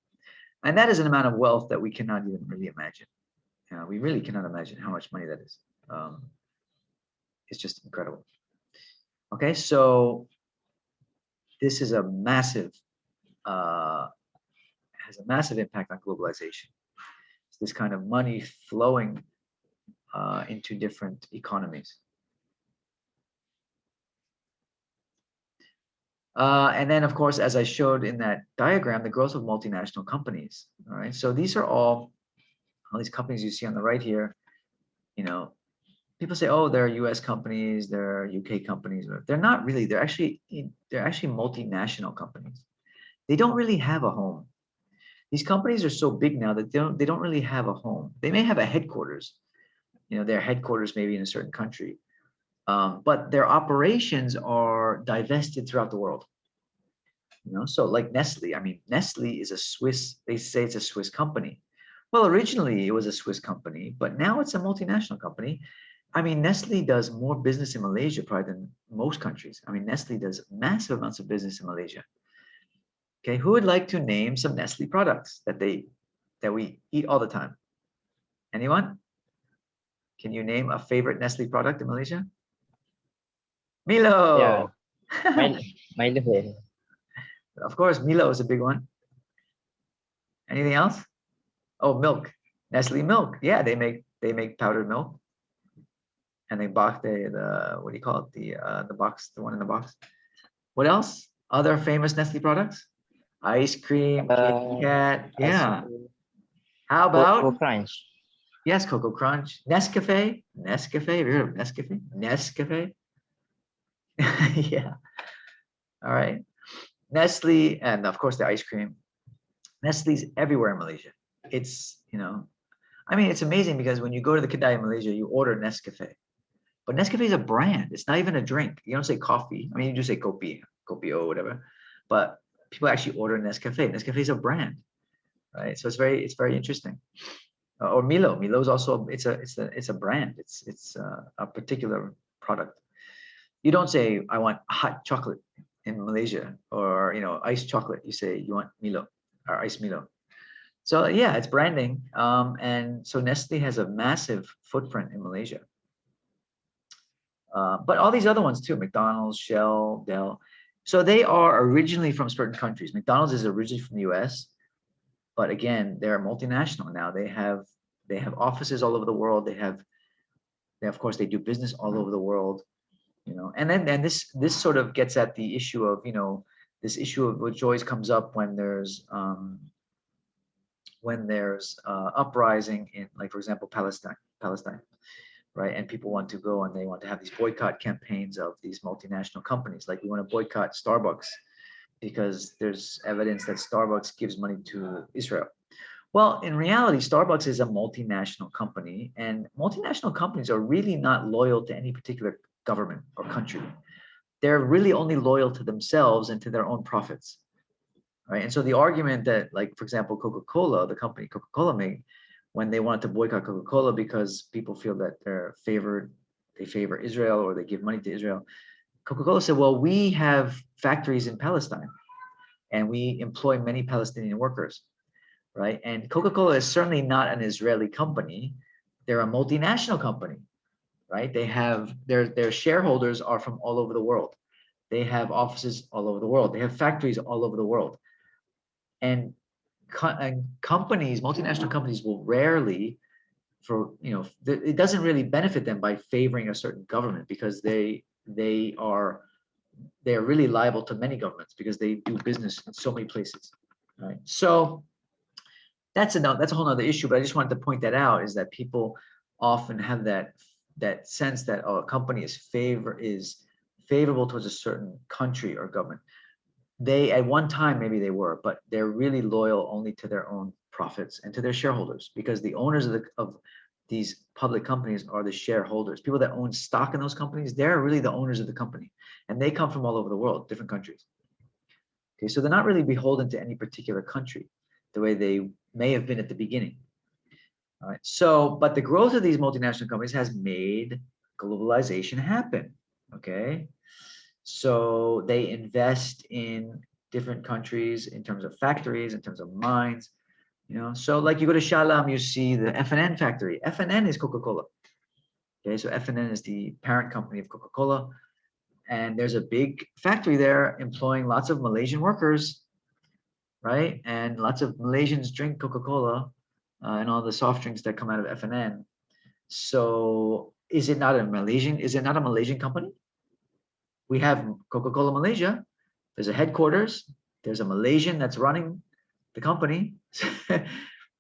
[SPEAKER 1] And that is an amount of wealth that we cannot even really imagine. We really cannot imagine how much money that is. It's just incredible. Okay, so this is a massive, has a massive impact on globalization. It's this kind of money flowing into different economies. And then, of course, as I showed in that diagram, the growth of multinational companies. All right, so these are all these companies you see on the right here. You know, people say, oh, they're U.S. companies, they're UK companies. They're not really. They're actually multinational companies. They don't really have a home. These companies are so big now that they don't really have a home. They may have a headquarters. You know, their headquarters may be in a certain country. But their operations are divested throughout the world. You know, so like Nestle, I mean, Nestle is a Swiss, they say it's a Swiss company. Well, originally it was a Swiss company, but now it's a multinational company. I mean, Nestle does more business in Malaysia probably than most countries. I mean, Nestle does massive amounts of business in Malaysia. Okay, who would like to name some Nestle products that we eat all the time? Anyone? Can you name a favorite Nestle product in Malaysia? Milo.
[SPEAKER 3] Yeah. Milo.
[SPEAKER 1] Of course, Milo is a big one. Anything else? Oh, milk. Nestle milk. Yeah, they make powdered milk, and they box the what do you call it? The box, the one in the box. What else? Other famous Nestle products? Ice cream, Kit Kat. Yeah. How about
[SPEAKER 3] Cocoa Crunch?
[SPEAKER 1] yes, Cocoa Crunch, Nescafe. Nescafe. Have you heard of Nescafe? Nescafe. Yeah. All right. Nestle, and of course the ice cream. Nestle's everywhere in Malaysia. It's, you know, I mean, it's amazing because when you go to the kedai in Malaysia, you order Nescafe. But Nescafe is a brand. It's not even a drink. You don't say coffee. I mean, you just say kopi, kopio, whatever. But people actually order Nescafe. Nescafe is a brand, right? So it's very interesting. Or Milo. Milo is also it's a brand. It's a particular product. You don't say I want hot chocolate in Malaysia, or iced chocolate. You say you want Milo or iced Milo. So yeah, it's branding. And so Nestle has a massive footprint in Malaysia. But all these other ones too, McDonald's, Shell, Dell. So they are originally from certain countries. McDonald's is originally from the US, but again, they're multinational now. They have offices all over the world. They of course they do business all over the world, and then this sort of gets at the issue of, this issue of which always comes up when there's uprising in, like, for example, Palestine, right? And people want to go and they want to have these boycott campaigns of these multinational companies. Like, we want to boycott Starbucks because there's evidence that Starbucks gives money to Israel. Well, in reality, Starbucks is a multinational company, and multinational companies are really not loyal to any particular government or country. They're really only loyal to themselves and to their own profits, right? And so the argument that, like, for example, Coca-Cola, the company Coca-Cola made, when they wanted to boycott Coca-Cola because people feel that they favor Israel, or they give money to Israel, Coca-Cola said, well, we have factories in Palestine and we employ many Palestinian workers, right? And Coca-Cola is certainly not an Israeli company. They're a multinational company, right? They have their shareholders are from all over the world. They have offices all over the world. They have factories all over the world. And companies, multinational companies, will rarely, it doesn't really benefit them by favoring a certain government, because they are really liable to many governments because they do business in so many places, right? So that's a whole nother issue, but I just wanted to point that out, is that people often have that sense that, oh, a company is favorable towards a certain country or government. They, at one time, maybe they were, but they're really loyal only to their own profits and to their shareholders, because the owners of these public companies are the shareholders. People that own stock in those companies, they're really the owners of the company, and they come from all over the world, different countries. Okay, so they're not really beholden to any particular country the way they may have been at the beginning. All right. So, but the growth of these multinational companies has made globalization happen. Okay. So they invest in different countries in terms of factories, in terms of mines. You know, so like you go to Shalam, you see the FNN factory. FNN is Coca-Cola. Okay, so FNN is the parent company of Coca-Cola. And there's a big factory there employing lots of Malaysian workers, right? And lots of Malaysians drink Coca-Cola and all the soft drinks that come out of FNN. So is it not a Malaysian company? We have Coca-Cola Malaysia. There's a headquarters. There's a Malaysian that's running the company.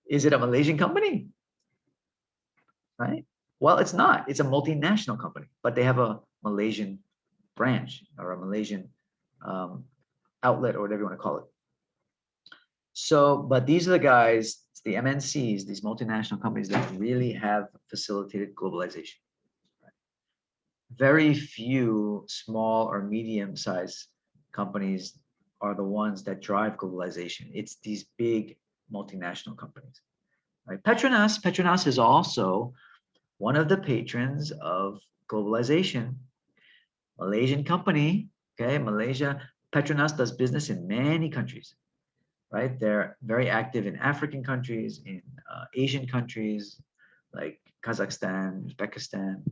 [SPEAKER 1] Is it a Malaysian company? Right? Well, it's not. It's a multinational company, but they have a Malaysian branch or a Malaysian outlet or whatever you want to call it. So, but these are the guys, the MNCs, these multinational companies that really have facilitated globalization. Very few small or medium-sized companies are the ones that drive globalization. It's these big multinational companies. Right? Petronas is also one of the patrons of globalization. Malaysian company, okay, Malaysia, Petronas does business in many countries, right? They're very active in African countries, in Asian countries like Kazakhstan, Uzbekistan.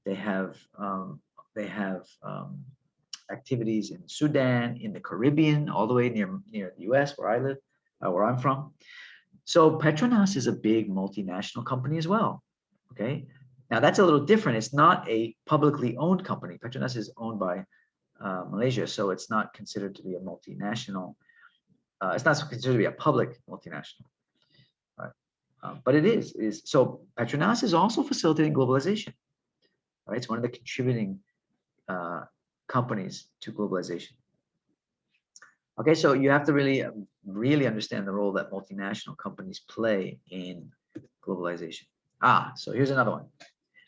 [SPEAKER 1] They have activities in Sudan, in the Caribbean, all the way near the US where I live, where I'm from. So Petronas is a big multinational company as well. Okay, now that's a little different. It's not a publicly owned company. Petronas is owned by Malaysia, so it's not considered to be a multinational. It's not considered to be a public multinational, right? But it is. So Petronas is also facilitating globalization. Right, it's one of the contributing companies to globalization. Okay, so you have to really understand the role that multinational companies play in globalization. So here's another one.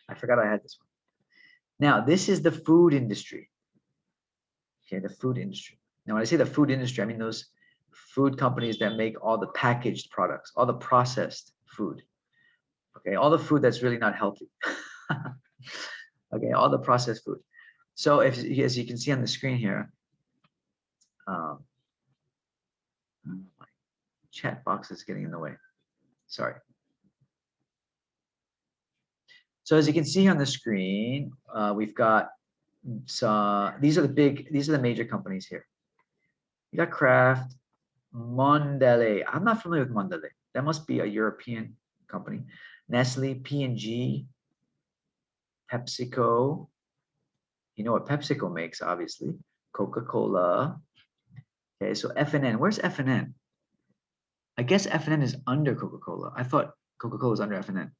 [SPEAKER 1] I forgot I had this one. Now, this is the food industry. Okay, the food industry. Now, when I say the food industry, I mean those food companies that make all the packaged products, all the processed food. Okay, all the food that's really not healthy. Okay, all the processed food. So as you can see on the screen here, my chat box is getting in the way. Sorry. So as you can see on the screen, we've got these are the major companies here. You got Kraft, Mondelez. I'm not familiar with Mondelez. That must be a European company. Nestle, P&G, PepsiCo. You know what PepsiCo makes, obviously. Coca-Cola. Okay, so FNN. Where's FNN? I guess FNN is under Coca-Cola. I thought Coca-Cola was under FNN,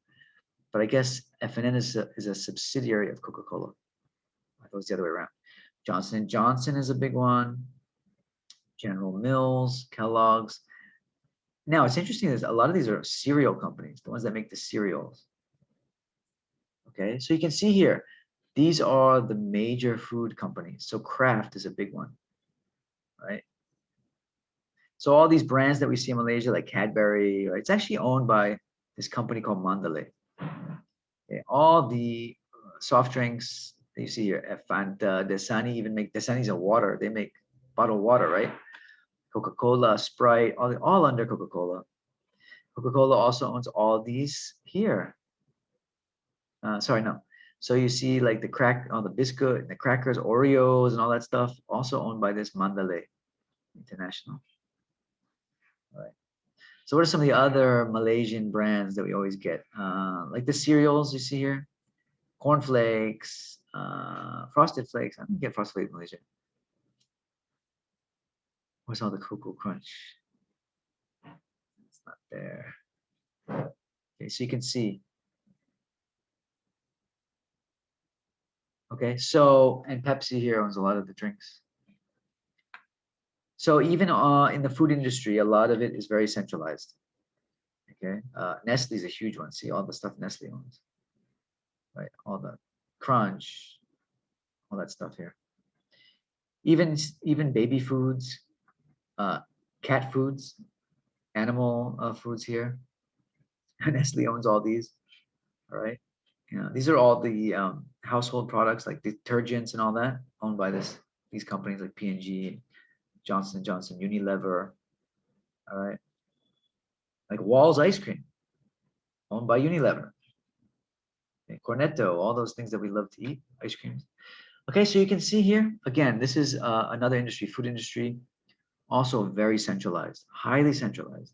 [SPEAKER 1] but I guess FNN is a subsidiary of Coca-Cola. I thought it was the other way around. Johnson & Johnson is a big one. General Mills, Kellogg's. Now, it's interesting is a lot of these are cereal companies, the ones that make the cereals. Okay, so you can see here, these are the major food companies. So Kraft is a big one, right? So all these brands that we see in Malaysia, like Cadbury, right, it's actually owned by this company called Mandalay. Okay, all the soft drinks that you see here, Fanta, Dasani, even make Dasani's a water. They make bottled water, right? Coca-Cola, Sprite, all under Coca-Cola. Coca-Cola also owns all these here. Sorry, no. So you see like the biscuit, the crackers, Oreos, and all that stuff, also owned by this Mandalay International. All right. So what are some of the other Malaysian brands that we always get? Like the cereals you see here, cornflakes, Frosted Flakes. I don't get Frosted Flakes in Malaysia. Where's all the Cocoa Crunch? It's not there. Okay, so you can see. Okay, so, and Pepsi here owns a lot of the drinks. So even in the food industry, a lot of it is very centralized. Okay, Nestle is a huge one. See all the stuff Nestle owns, right? All the Crunch, all that stuff here. Even baby foods, cat foods, animal foods here. Nestle owns all these. All right. These are all the household products like detergents and all that owned by these companies like P&G, Johnson & Johnson, Unilever. All right. like Wall's ice cream, owned by Unilever. Okay, Cornetto, all those things that we love to eat, ice creams. Okay, so you can see here, again, this is another industry, food industry, also very centralized, highly centralized.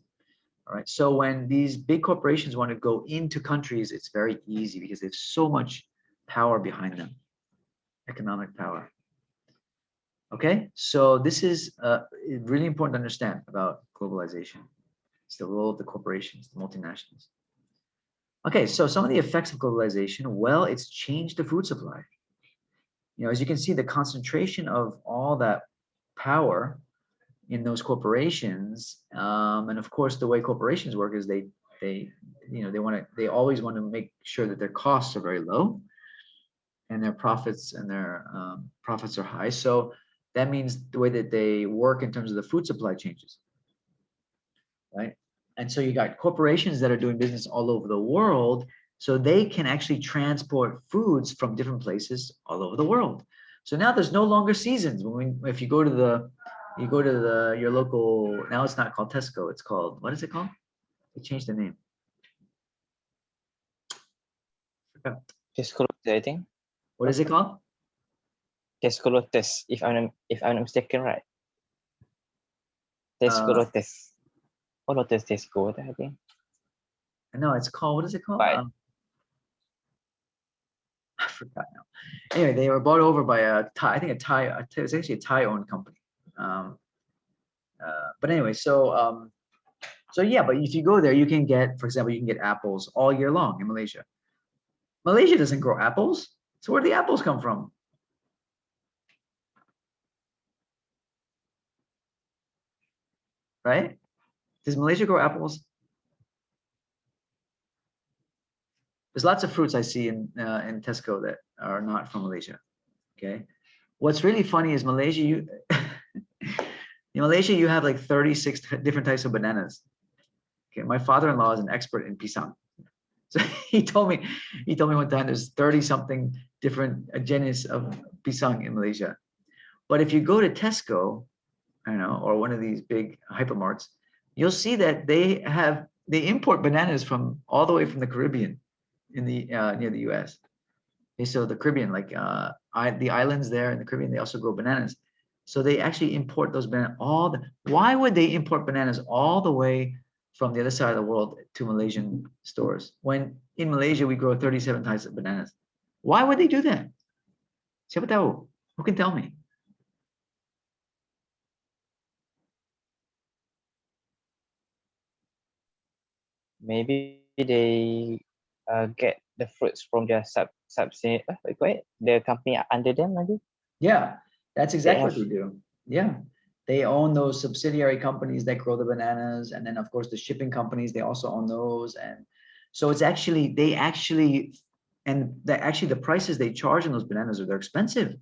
[SPEAKER 1] All right, so when these big corporations want to go into countries, it's very easy because there's so much power behind them, economic power. Okay, so this is really important to understand about globalization. It's the role of the corporations, the multinationals. Okay, so some of the effects of globalization, well, it's changed the food supply. You know, as you can see, the concentration of all that power in those corporations, and of course, the way corporations work is they always want to make sure that their costs are very low, and their profits are high. So that means the way that they work in terms of the food supply changes, right? And so you got corporations that are doing business all over the world, so they can actually transport foods from different places all over the world. So now there's no longer seasons. If you go to your local, now it's not called Tesco, it's called, what is it called? They changed the name.
[SPEAKER 3] Tesco, I think.
[SPEAKER 1] What is it called?
[SPEAKER 3] Tesco Lotus, if I'm not mistaken, right? Tesco Lotus. Or Lotus Tesco, I think.
[SPEAKER 1] No, it's called, what is it called?
[SPEAKER 3] Right.
[SPEAKER 1] I forgot now. Anyway, they were bought over by it's actually a Thai-owned company. But anyway, so yeah, but if you go there, you can get, for example, you can get apples all year long in Malaysia. Malaysia doesn't grow apples. So where do the apples come from? Right? Does Malaysia grow apples? There's lots of fruits I see in Tesco that are not from Malaysia. Okay. What's really funny is Malaysia, in Malaysia, you have like 36 different types of bananas. Okay. My father-in-law is an expert in pisang. So he told me one time there's 30 something different genus of pisang in Malaysia. But if you go to Tesco, I don't know, or one of these big hypermarts, you'll see that they import bananas from all the way from the Caribbean in the near the US. Okay, so the Caribbean, like the islands there in the Caribbean, they also grow bananas. So they actually import those bananas why would they import bananas all the way from the other side of the world to Malaysian stores when in Malaysia we grow 37 types of bananas? Why would they do that? Siapa tahu? Who can tell me?
[SPEAKER 3] Maybe they get the fruits from their the company under them, maybe.
[SPEAKER 1] Yeah, that's exactly what they do. Yeah, they own those subsidiary companies that grow the bananas, and then of course the shipping companies, they also own those. And so it's actually the prices they charge on those bananas they're expensive.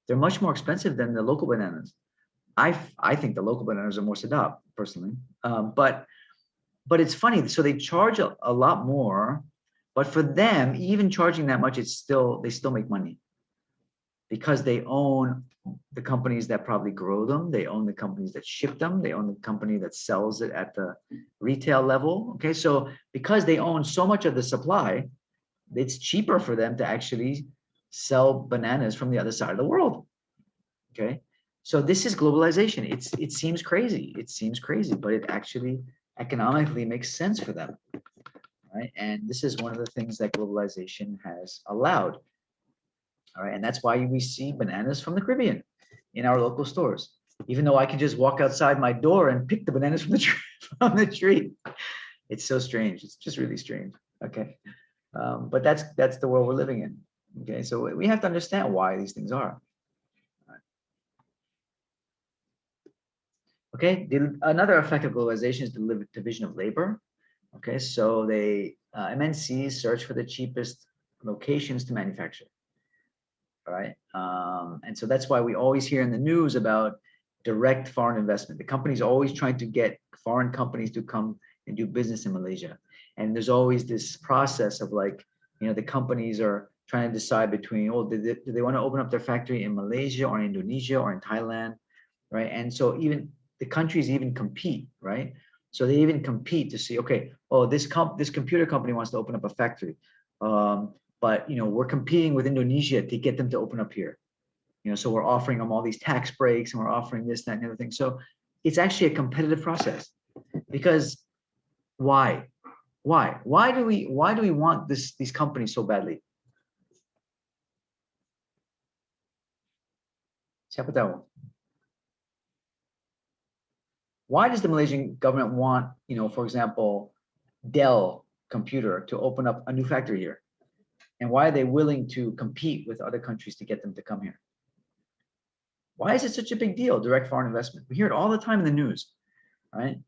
[SPEAKER 1] They're much more expensive than the local bananas. I think the local bananas are more sedap personally, but it's funny. So they charge a lot more, but for them, even charging that much, they still make money because they own the companies that probably grow them. They own the companies that ship them. They own the company that sells it at the retail level. Okay, so because they own so much of the supply, it's cheaper for them to actually sell bananas from the other side of the world. Okay, so this is globalization. It seems crazy. It seems crazy, but it actually economically makes sense for them, right? And this is one of the things that globalization has allowed. All right, and that's why we see bananas from the Caribbean in our local stores, even though I can just walk outside my door and pick the bananas from the tree. It's so strange. It's just really strange. Okay, but that's the world we're living in. Okay, so we have to understand why these things are. Okay, another effect of globalization is the division of labor. Okay, so MNCs search for the cheapest locations to manufacture. All right, and so that's why we always hear in the news about direct foreign investment. The company's always trying to get foreign companies to come and do business in Malaysia. And there's always this process of like, the companies are trying to decide between, do they want to open up their factory in Malaysia or Indonesia or in Thailand, right? And so even the countries even compete, right? So they even compete to see, okay, oh, this computer company wants to open up a factory, but we're competing with Indonesia to get them to open up here. So we're offering them all these tax breaks, and we're offering this, that, and everything. So it's actually a competitive process. Because why do we want these companies so badly? Siapa tahu? Why does the Malaysian government want, for example, Dell computer to open up a new factory here? And why are they willing to compete with other countries to get them to come here? Why is it such a big deal, direct foreign investment? We hear it all the time in the news, right?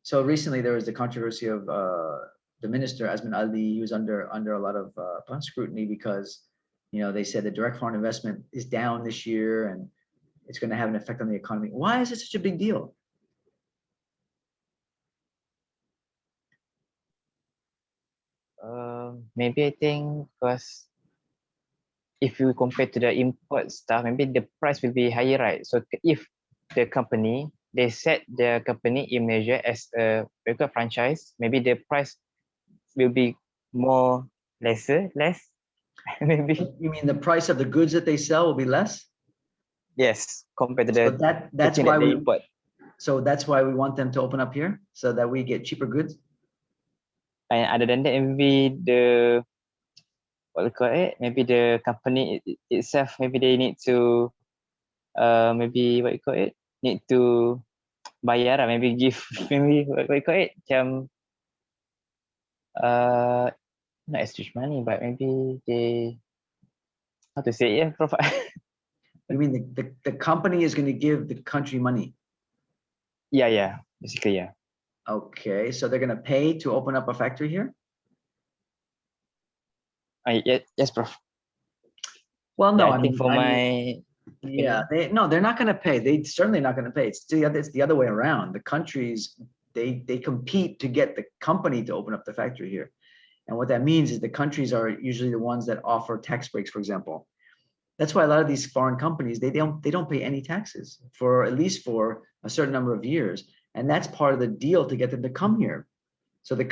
[SPEAKER 1] So recently there was the controversy of the minister, Azman Ali. He was under a lot of scrutiny because, they said the direct foreign investment is down this year and it's going to have an effect on the economy. Why is it such a big deal?
[SPEAKER 3] Maybe I think because if you compare to the import stuff, maybe the price will be higher, right? So if the company, they set the company in Malaysia as a regular franchise, maybe the price will be less, maybe.
[SPEAKER 1] You mean the price of the goods that they sell will be less?
[SPEAKER 3] Yes, compared to
[SPEAKER 1] So
[SPEAKER 3] the
[SPEAKER 1] that's
[SPEAKER 3] thing
[SPEAKER 1] why
[SPEAKER 3] that they
[SPEAKER 1] we
[SPEAKER 3] import.
[SPEAKER 1] so that's why we want them to open up here, so that we get cheaper goods.
[SPEAKER 3] And other than that, maybe the maybe the company itself, maybe they need to maybe need to bayar, maybe give maybe not exchange money, but maybe they, how to say it, provide.
[SPEAKER 1] You mean the company is going to give the country money?
[SPEAKER 3] Yeah, basically, yeah.
[SPEAKER 1] Okay, so they're going to pay to open up a factory here?
[SPEAKER 3] Yes, Prof.
[SPEAKER 1] Well, no,
[SPEAKER 3] I think for my
[SPEAKER 1] yeah, they're not going to pay. They certainly not going to pay. It's the other way around. The countries, they compete to get the company to open up the factory here. And what that means is the countries are usually the ones that offer tax breaks, for example. That's why a lot of these foreign companies, they don't pay any taxes for at least for a certain number of years. And that's part of the deal to get them to come here. So the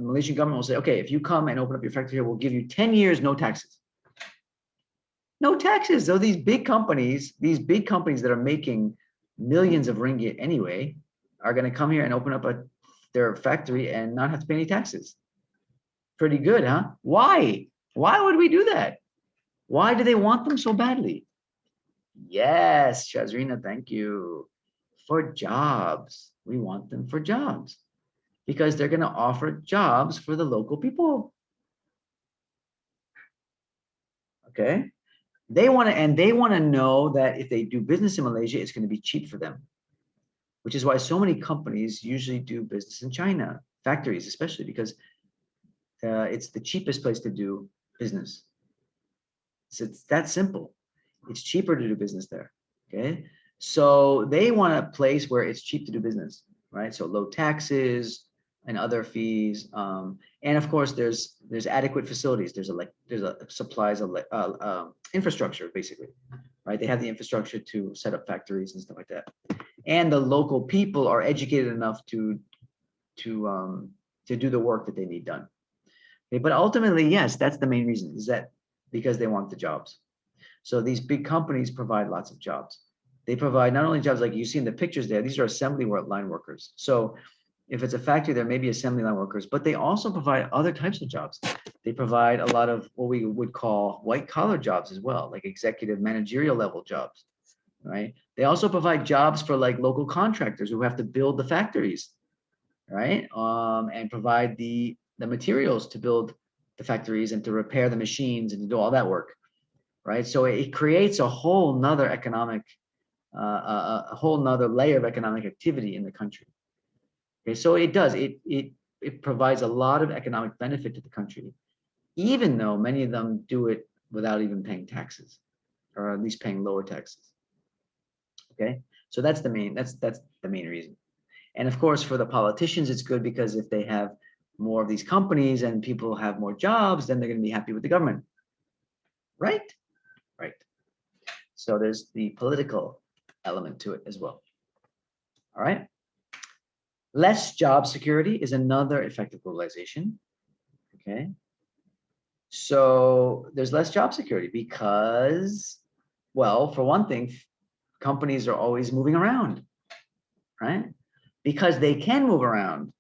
[SPEAKER 1] Malaysian government will say, okay, if you come and open up your factory here, we'll give you 10 years, no taxes. No taxes. So these big companies that are making millions of ringgit anyway, are going to come here and open up their factory and not have to pay any taxes. Pretty good, huh? Why? Why would we do that? Why do they want them so badly? Yes, Shazrina, thank you. For jobs. We want them for jobs because they're going to offer jobs for the local people. Okay. They want to know that if they do business in Malaysia, it's going to be cheap for them, which is why so many companies usually do business in China, factories especially, because it's the cheapest place to do business. So it's that simple. It's cheaper to do business there. Okay. So they want a place where it's cheap to do business, right? So low taxes and other fees. And of course, there's adequate facilities. There's supplies of infrastructure, basically, right? They have the infrastructure to set up factories and stuff like that. And the local people are educated enough to do the work that they need done. Okay, but ultimately, yes, that's the main reason, is that because they want the jobs. So these big companies provide lots of jobs. They provide not only jobs like you see in the pictures there, these are assembly line workers. So if it's a factory, there may be assembly line workers, but they also provide other types of jobs. They provide a lot of what we would call white collar jobs as well, like executive managerial level jobs, right? They also provide jobs for like local contractors who have to build the factories, right? And provide the materials to build the factories and to repair the machines and to do all that work, right? So it creates a whole nother economic, a whole nother layer of economic activity in the country. Okay, so it does, it provides a lot of economic benefit to the country, even though many of them do it without even paying taxes, or at least paying lower taxes. Okay, so that's the main reason. And of course, for the politicians, it's good because if they have more of these companies and people have more jobs, then they're going to be happy with the government, right? Right. So there's the political element to it as well. All right. Less job security is another effect of globalization. Okay. So there's less job security because, well, for one thing, companies are always moving around, right? Because they can move around.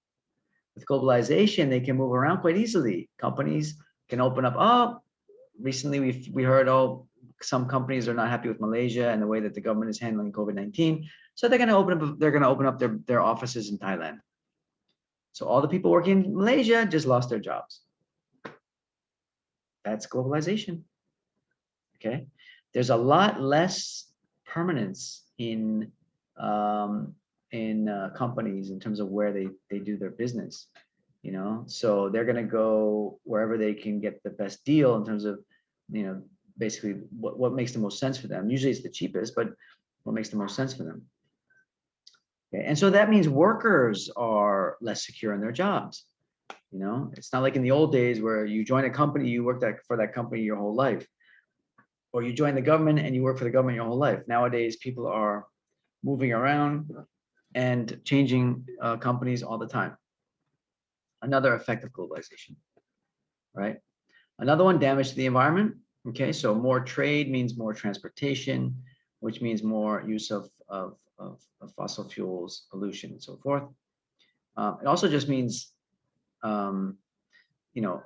[SPEAKER 1] With globalization, they can move around quite easily. Companies can open up. Oh, recently we heard, oh, some companies are not happy with Malaysia and the way that the government is handling COVID-19. So they're going to open up their offices in Thailand. So all the people working in Malaysia just lost their jobs. That's globalization. Okay. There's a lot less permanence in companies in terms of where they do their business, you know. So they're going to go wherever they can get the best deal in terms of, you know, basically what makes the most sense for them. Usually it's the cheapest, but what makes the most sense for them. Okay. And so that means workers are less secure in their jobs. You know, it's not like in the old days where you join a company, you work for that company your whole life, or you join the government and you work for the government your whole life. Nowadays, people are moving around and changing companies all the time. Another effect of globalization, right? Another one, damage to the environment. Okay, so more trade means more transportation, which means more use of fossil fuels, pollution, and so forth. It also just means, you know,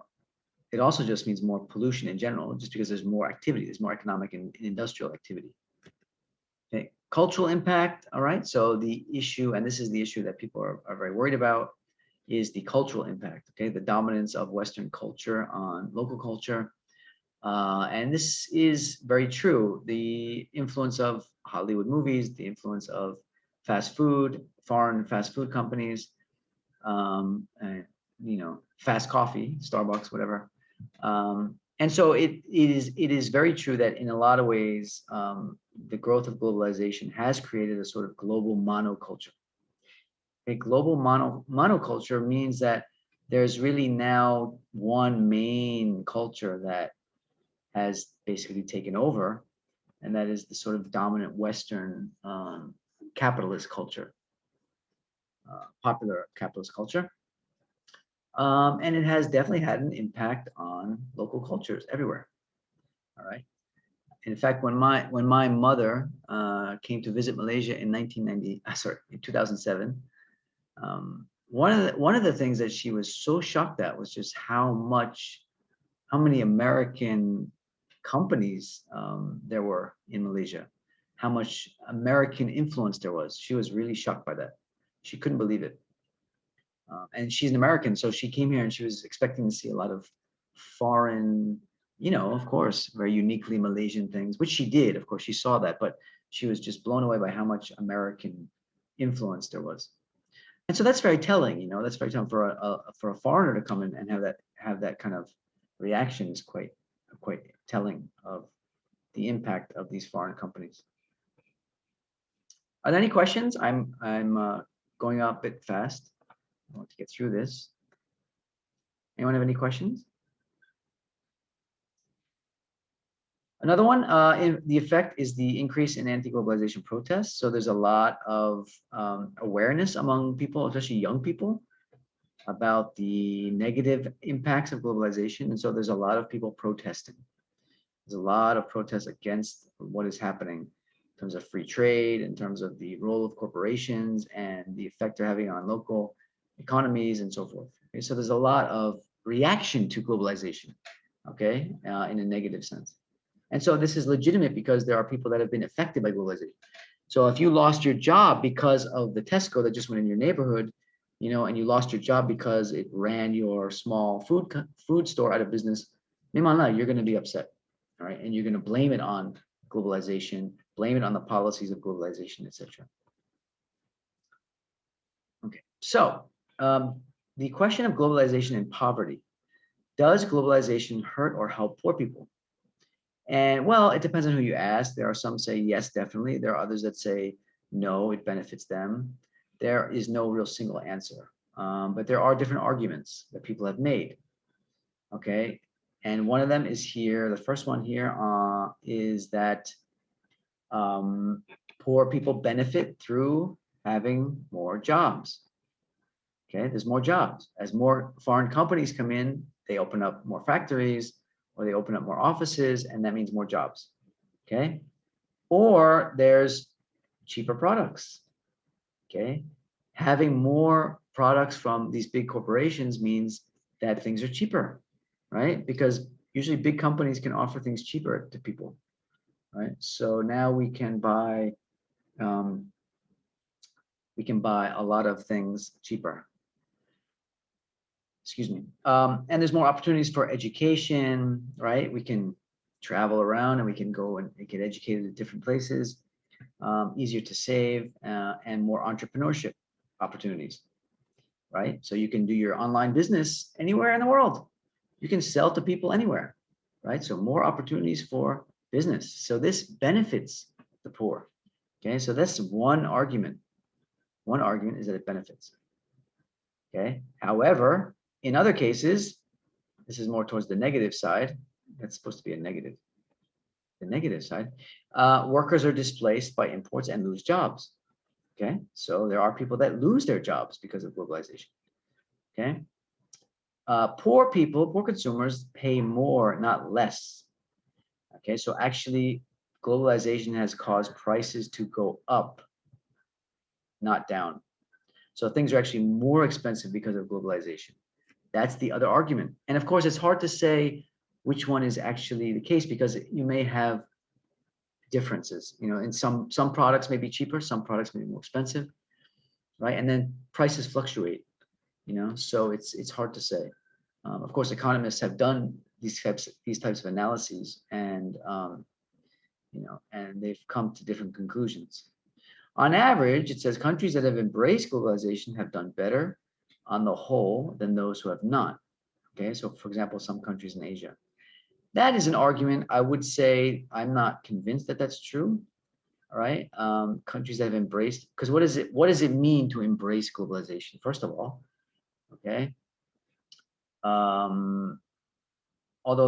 [SPEAKER 1] it also just means more pollution in general, just because there's more activity, there's more economic and industrial activity. Okay, cultural impact. All right, so the issue, and this is the issue that people are very worried about, is the cultural impact. Okay, the dominance of Western culture on local culture. And this is very true. The influence of Hollywood movies, the influence of fast food, foreign fast food companies, and, you know, fast coffee, Starbucks, whatever. And so it is very true that in a lot of ways, the growth of globalization has created a sort of global monoculture. A global monoculture means that there's really now one main culture that has basically taken over, and that is the sort of dominant Western capitalist culture, popular capitalist culture. And it has definitely had an impact on local cultures everywhere. All right. In fact, when my mother came to visit Malaysia in 2007, one of the things that she was so shocked at was just how many American companies there were in Malaysia, how much American influence there was. She was really shocked by that. She couldn't believe it. And she's an American, so she came here and she was expecting to see a lot of foreign, you know, of course, very uniquely Malaysian things, which she did. Of course, she saw that, but she was just blown away by how much American influence there was. And so that's very telling, you know, that's very telling for a foreigner to come in and have that kind of reaction is quite telling of the impact of these foreign companies. Are there any questions? I'm going up a bit fast. I want to get through this. Anyone have any questions? Another one, the effect is the increase in anti-globalization protests. So there's a lot of awareness among people, especially young people, about the negative impacts of globalization. And so there's a lot of people protesting. There's a lot of protests against what is happening in terms of free trade, in terms of the role of corporations and the effect they're having on local economies and so forth. Okay, so there's a lot of reaction to globalization, okay, in a negative sense. And so this is legitimate because there are people that have been affected by globalization. So if you lost your job because of the Tesco that just went in your neighborhood, you know, and you lost your job because it ran your small food store out of business, you're going to be upset, all right? And you're going to blame it on globalization, blame it on the policies of globalization, etc. Okay, so the question of globalization and poverty. Does globalization hurt or help poor people? And well, it depends on who you ask. There are some say yes, definitely. There are others that say no, it benefits them. There is no real single answer, but there are different arguments that people have made. Okay, and one of them is here. The first one here is that poor people benefit through having more jobs. Okay, there's more jobs. As more foreign companies come in, they open up more factories or they open up more offices, and that means more jobs. Okay, or there's cheaper products. Okay, having more products from these big corporations means that things are cheaper, right? Because usually big companies can offer things cheaper to people, right? So now we can buy a lot of things cheaper. Excuse me. And there's more opportunities for education, right? We can travel around and we can go and get educated at different places, easier to save, and more entrepreneurship opportunities, right? So you can do your online business anywhere in the world. You can sell to people anywhere, right? So more opportunities for business. So this benefits the poor. Okay, so that's one argument. One argument is that it benefits. Okay, however, in other cases, this is more towards the negative side. That's supposed to be a negative. The negative side, workers are displaced by imports and lose jobs. Okay, so there are people that lose their jobs because of globalization. Okay, poor people, poor consumers pay more, not less. Okay, so actually globalization has caused prices to go up, not down. So things are actually more expensive because of globalization. That's the other argument. And of course, it's hard to say which one is actually the case because you may have differences. You know, in some products may be cheaper, some products may be more expensive, right? And then prices fluctuate. You know, so it's hard to say. Of course, economists have done these types of analyses, and you know, and they've come to different conclusions. On average, it says countries that have embraced globalization have done better on the whole than those who have not. Okay, so for example, some countries in Asia. That is an argument. I would say I'm not convinced that that's true. All right, countries that have embraced, because what does it mean to embrace globalization? First of all, okay, although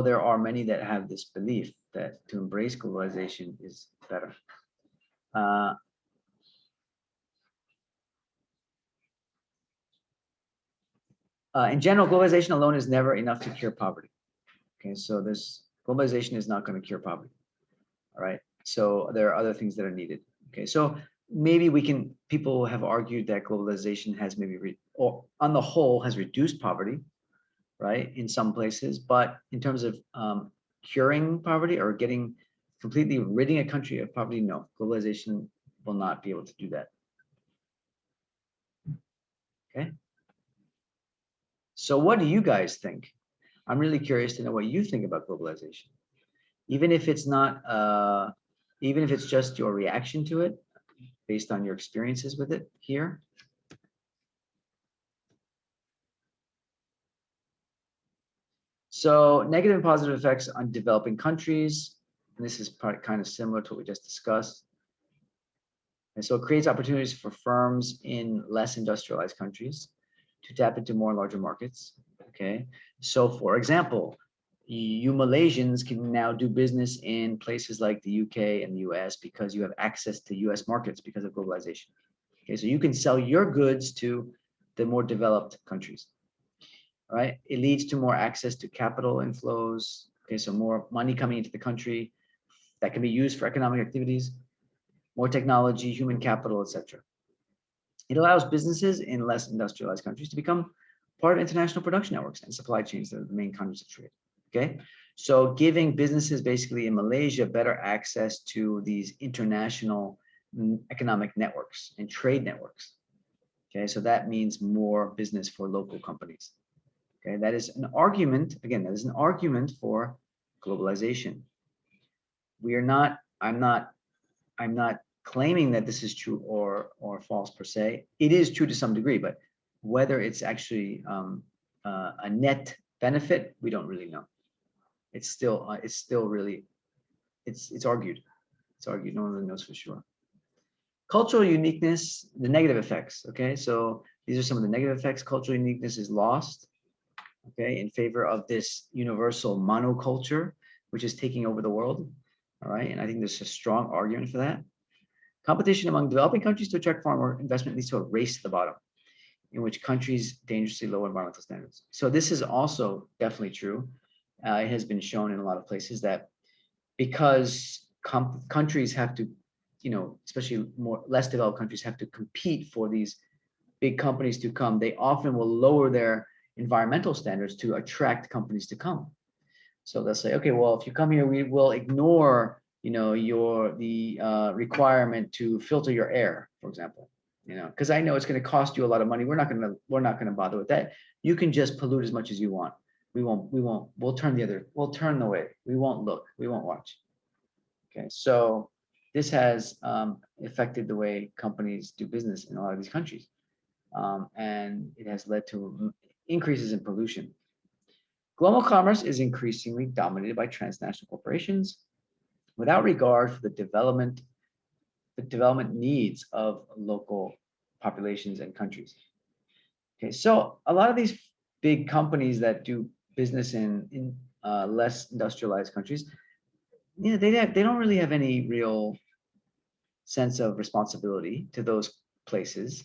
[SPEAKER 1] there are many that have this belief that to embrace globalization is better. In general, globalization alone is never enough to cure poverty. Okay, so globalization is not going to cure poverty. All right, so there are other things that are needed. Okay, so maybe people have argued that globalization has or on the whole has reduced poverty, right, in some places, but in terms of curing poverty or completely ridding a country of poverty, no, globalization will not be able to do that. Okay. So what do you guys think? I'm really curious to know what you think about globalization. Even if it's not, even if it's just your reaction to it, based on your experiences with it here. So negative and positive effects on developing countries. And this is kind of similar to what we just discussed. And so it creates opportunities for firms in less industrialized countries to tap into more larger markets. Okay, so for example, you Malaysians can now do business in places like the UK and the US because you have access to US markets because of globalization. Okay, so you can sell your goods to the more developed countries. Right? It leads to more access to capital inflows. Okay, so more money coming into the country that can be used for economic activities, more technology, human capital, etc. It allows businesses in less industrialized countries to become part of international production networks and supply chains that are the main countries of trade. Okay, so giving businesses basically in Malaysia better access to these international economic networks and trade networks. Okay, so that means more business for local companies. Okay, that is an argument, again, that is an argument for globalization. I'm not claiming that this is true or false per se. It is true to some degree, but whether it's actually a net benefit, we don't really know. It's still really, it's argued. It's argued, no one really knows for sure. Cultural uniqueness, the negative effects, okay? So these are some of the negative effects. Cultural uniqueness is lost, okay, in favor of this universal monoculture, which is taking over the world, all right? And I think there's a strong argument for that. Competition among developing countries to attract foreign investment leads to a race to the bottom. in which countries dangerously low environmental standards. So this is also definitely true. It has been shown in a lot of places that because countries have to, especially less developed countries have to compete for these big companies to come, they often will lower their environmental standards to attract companies to come. So they'll say, okay, well, if you come here, we will ignore, the requirement to filter your air, for example, because I know it's going to cost you a lot of money. We're not going to bother with that. You can just pollute as much as you want. We'll turn the way. We won't look, we won't watch. Okay, so this has affected the way companies do business in a lot of these countries. And it has led to increases in pollution. Global commerce is increasingly dominated by transnational corporations without regard for the development needs of local populations and countries. Okay, so a lot of these big companies that do business in less industrialized countries, they don't really have any real sense of responsibility to those places.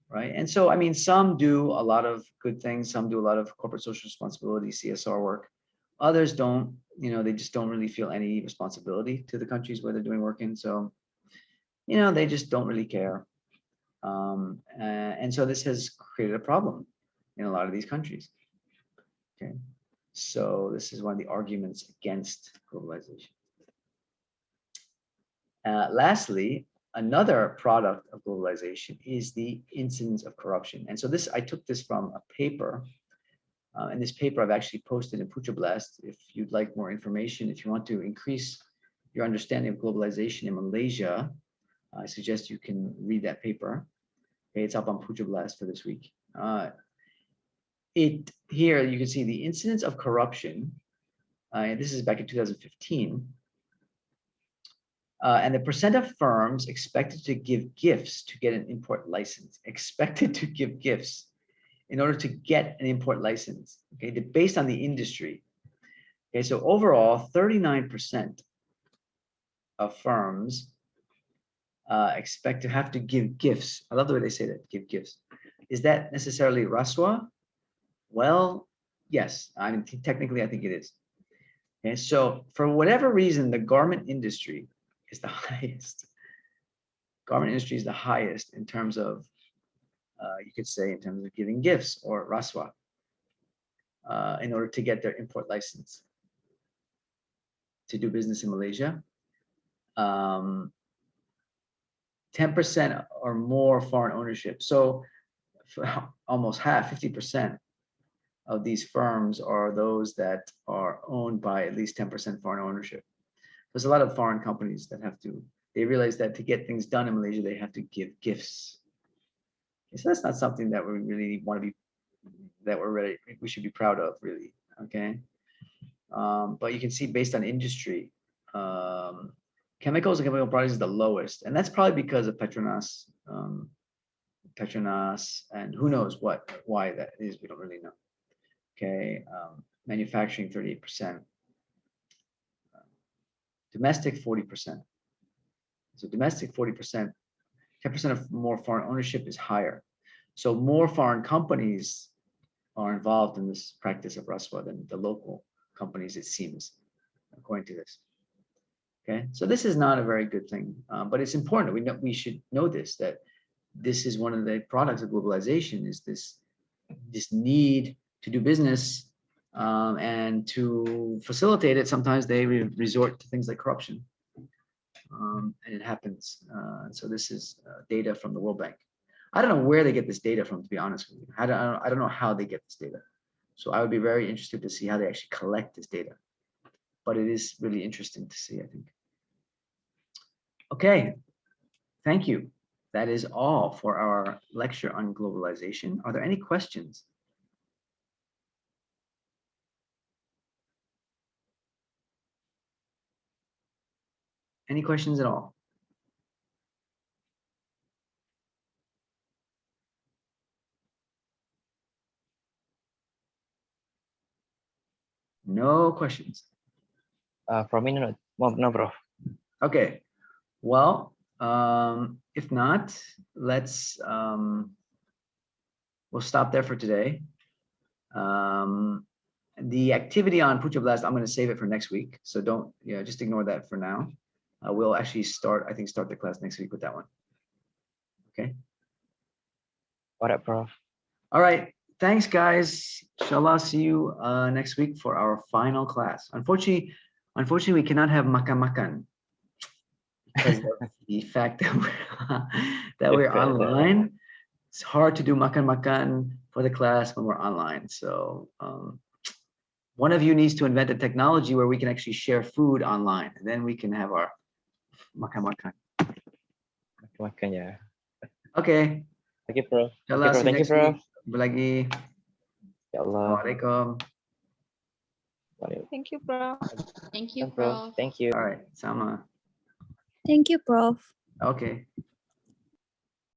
[SPEAKER 1] Right. And so, I mean, some do a lot of good things. Some do a lot of corporate social responsibility, CSR work. Others don't, they just don't really feel any responsibility to the countries where they're doing work in. So, they just don't really care. And so this has created a problem in a lot of these countries. Okay. So this is one of the arguments against globalization. Lastly, another product of globalization is the incidence of corruption. And so I took this from a paper, and this paper I've actually posted in Putra Blast. If you'd like more information, if you want to increase your understanding of globalization in Malaysia, I suggest you can read that paper. Okay, it's up on Putra Blast for this week. Here you can see the incidence of corruption. And this is back in 2015. And the percent of firms expected to give gifts to get an import license, expected to give gifts in order to get an import license, okay, based on the industry. Okay, so overall, 39% of firms expect to have to give gifts. I love the way they say that, give gifts. Is that necessarily Raswa? Well, yes, I mean, technically, I think it is. Okay, so for whatever reason, the garment industry is the highest. Garment industry is the highest in terms of, you could say, in terms of giving gifts or raswa in order to get their import license to do business in Malaysia. 10% or more foreign ownership. So for almost half, 50% of these firms are those that are owned by at least 10% foreign ownership. There's a lot of foreign companies that they realize that to get things done in Malaysia, they have to give gifts. Okay, so that's not something that we really want to be, we should be proud of, really. Okay. But you can see based on industry, chemicals and chemical products is the lowest. And that's probably because of Petronas, and who knows why that is, we don't really know. Okay. Manufacturing, 38%. Domestic, 40%. So domestic, 40%, 10% of more foreign ownership is higher. So more foreign companies are involved in this practice of Raswa than the local companies, it seems, according to this. Okay, so this is not a very good thing, but it's important. We should know this, that this is one of the products of globalization, is this need to do business, and to facilitate it, sometimes they resort to things like corruption, and it happens. So this is data from the World Bank. I don't know where they get this data from, to be honest with you. I don't know how they get this data. So I would be very interested to see how they actually collect this data. But it is really interesting to see, I think. Okay, thank you. That is all for our lecture on globalization. Are there any questions? Any questions at all? No questions.
[SPEAKER 3] From me, no, bro.
[SPEAKER 1] Okay, well, if not, let's we'll stop there for today. The activity on Pucha Blast, I'm going to save it for next week. So don't, just ignore that for now. We'll actually start the class next week with that one. Okay.
[SPEAKER 3] All right, Prof.
[SPEAKER 1] All right. Thanks, guys. Inshallah, see you next week for our final class. Unfortunately, we cannot have makan-makan because of the fact that we're online. It's hard to do makan-makan for the class when we're online. So one of you needs to invent a technology where we can actually share food online, and then we can have our makan-makan.
[SPEAKER 3] Makan ya.
[SPEAKER 1] Okay.
[SPEAKER 3] Okay, Prof.
[SPEAKER 1] Inshallah, see you
[SPEAKER 3] Thank you,
[SPEAKER 1] next
[SPEAKER 3] Prof.
[SPEAKER 1] week. Jumpa lagi.
[SPEAKER 3] Ya Allah.
[SPEAKER 1] Assalamualaikum.
[SPEAKER 4] Thank you, Prof.
[SPEAKER 6] Thank you,
[SPEAKER 3] Prof.
[SPEAKER 6] Prof.
[SPEAKER 3] Thank you.
[SPEAKER 1] All right. Sama.
[SPEAKER 2] Thank you, Prof.
[SPEAKER 1] Okay.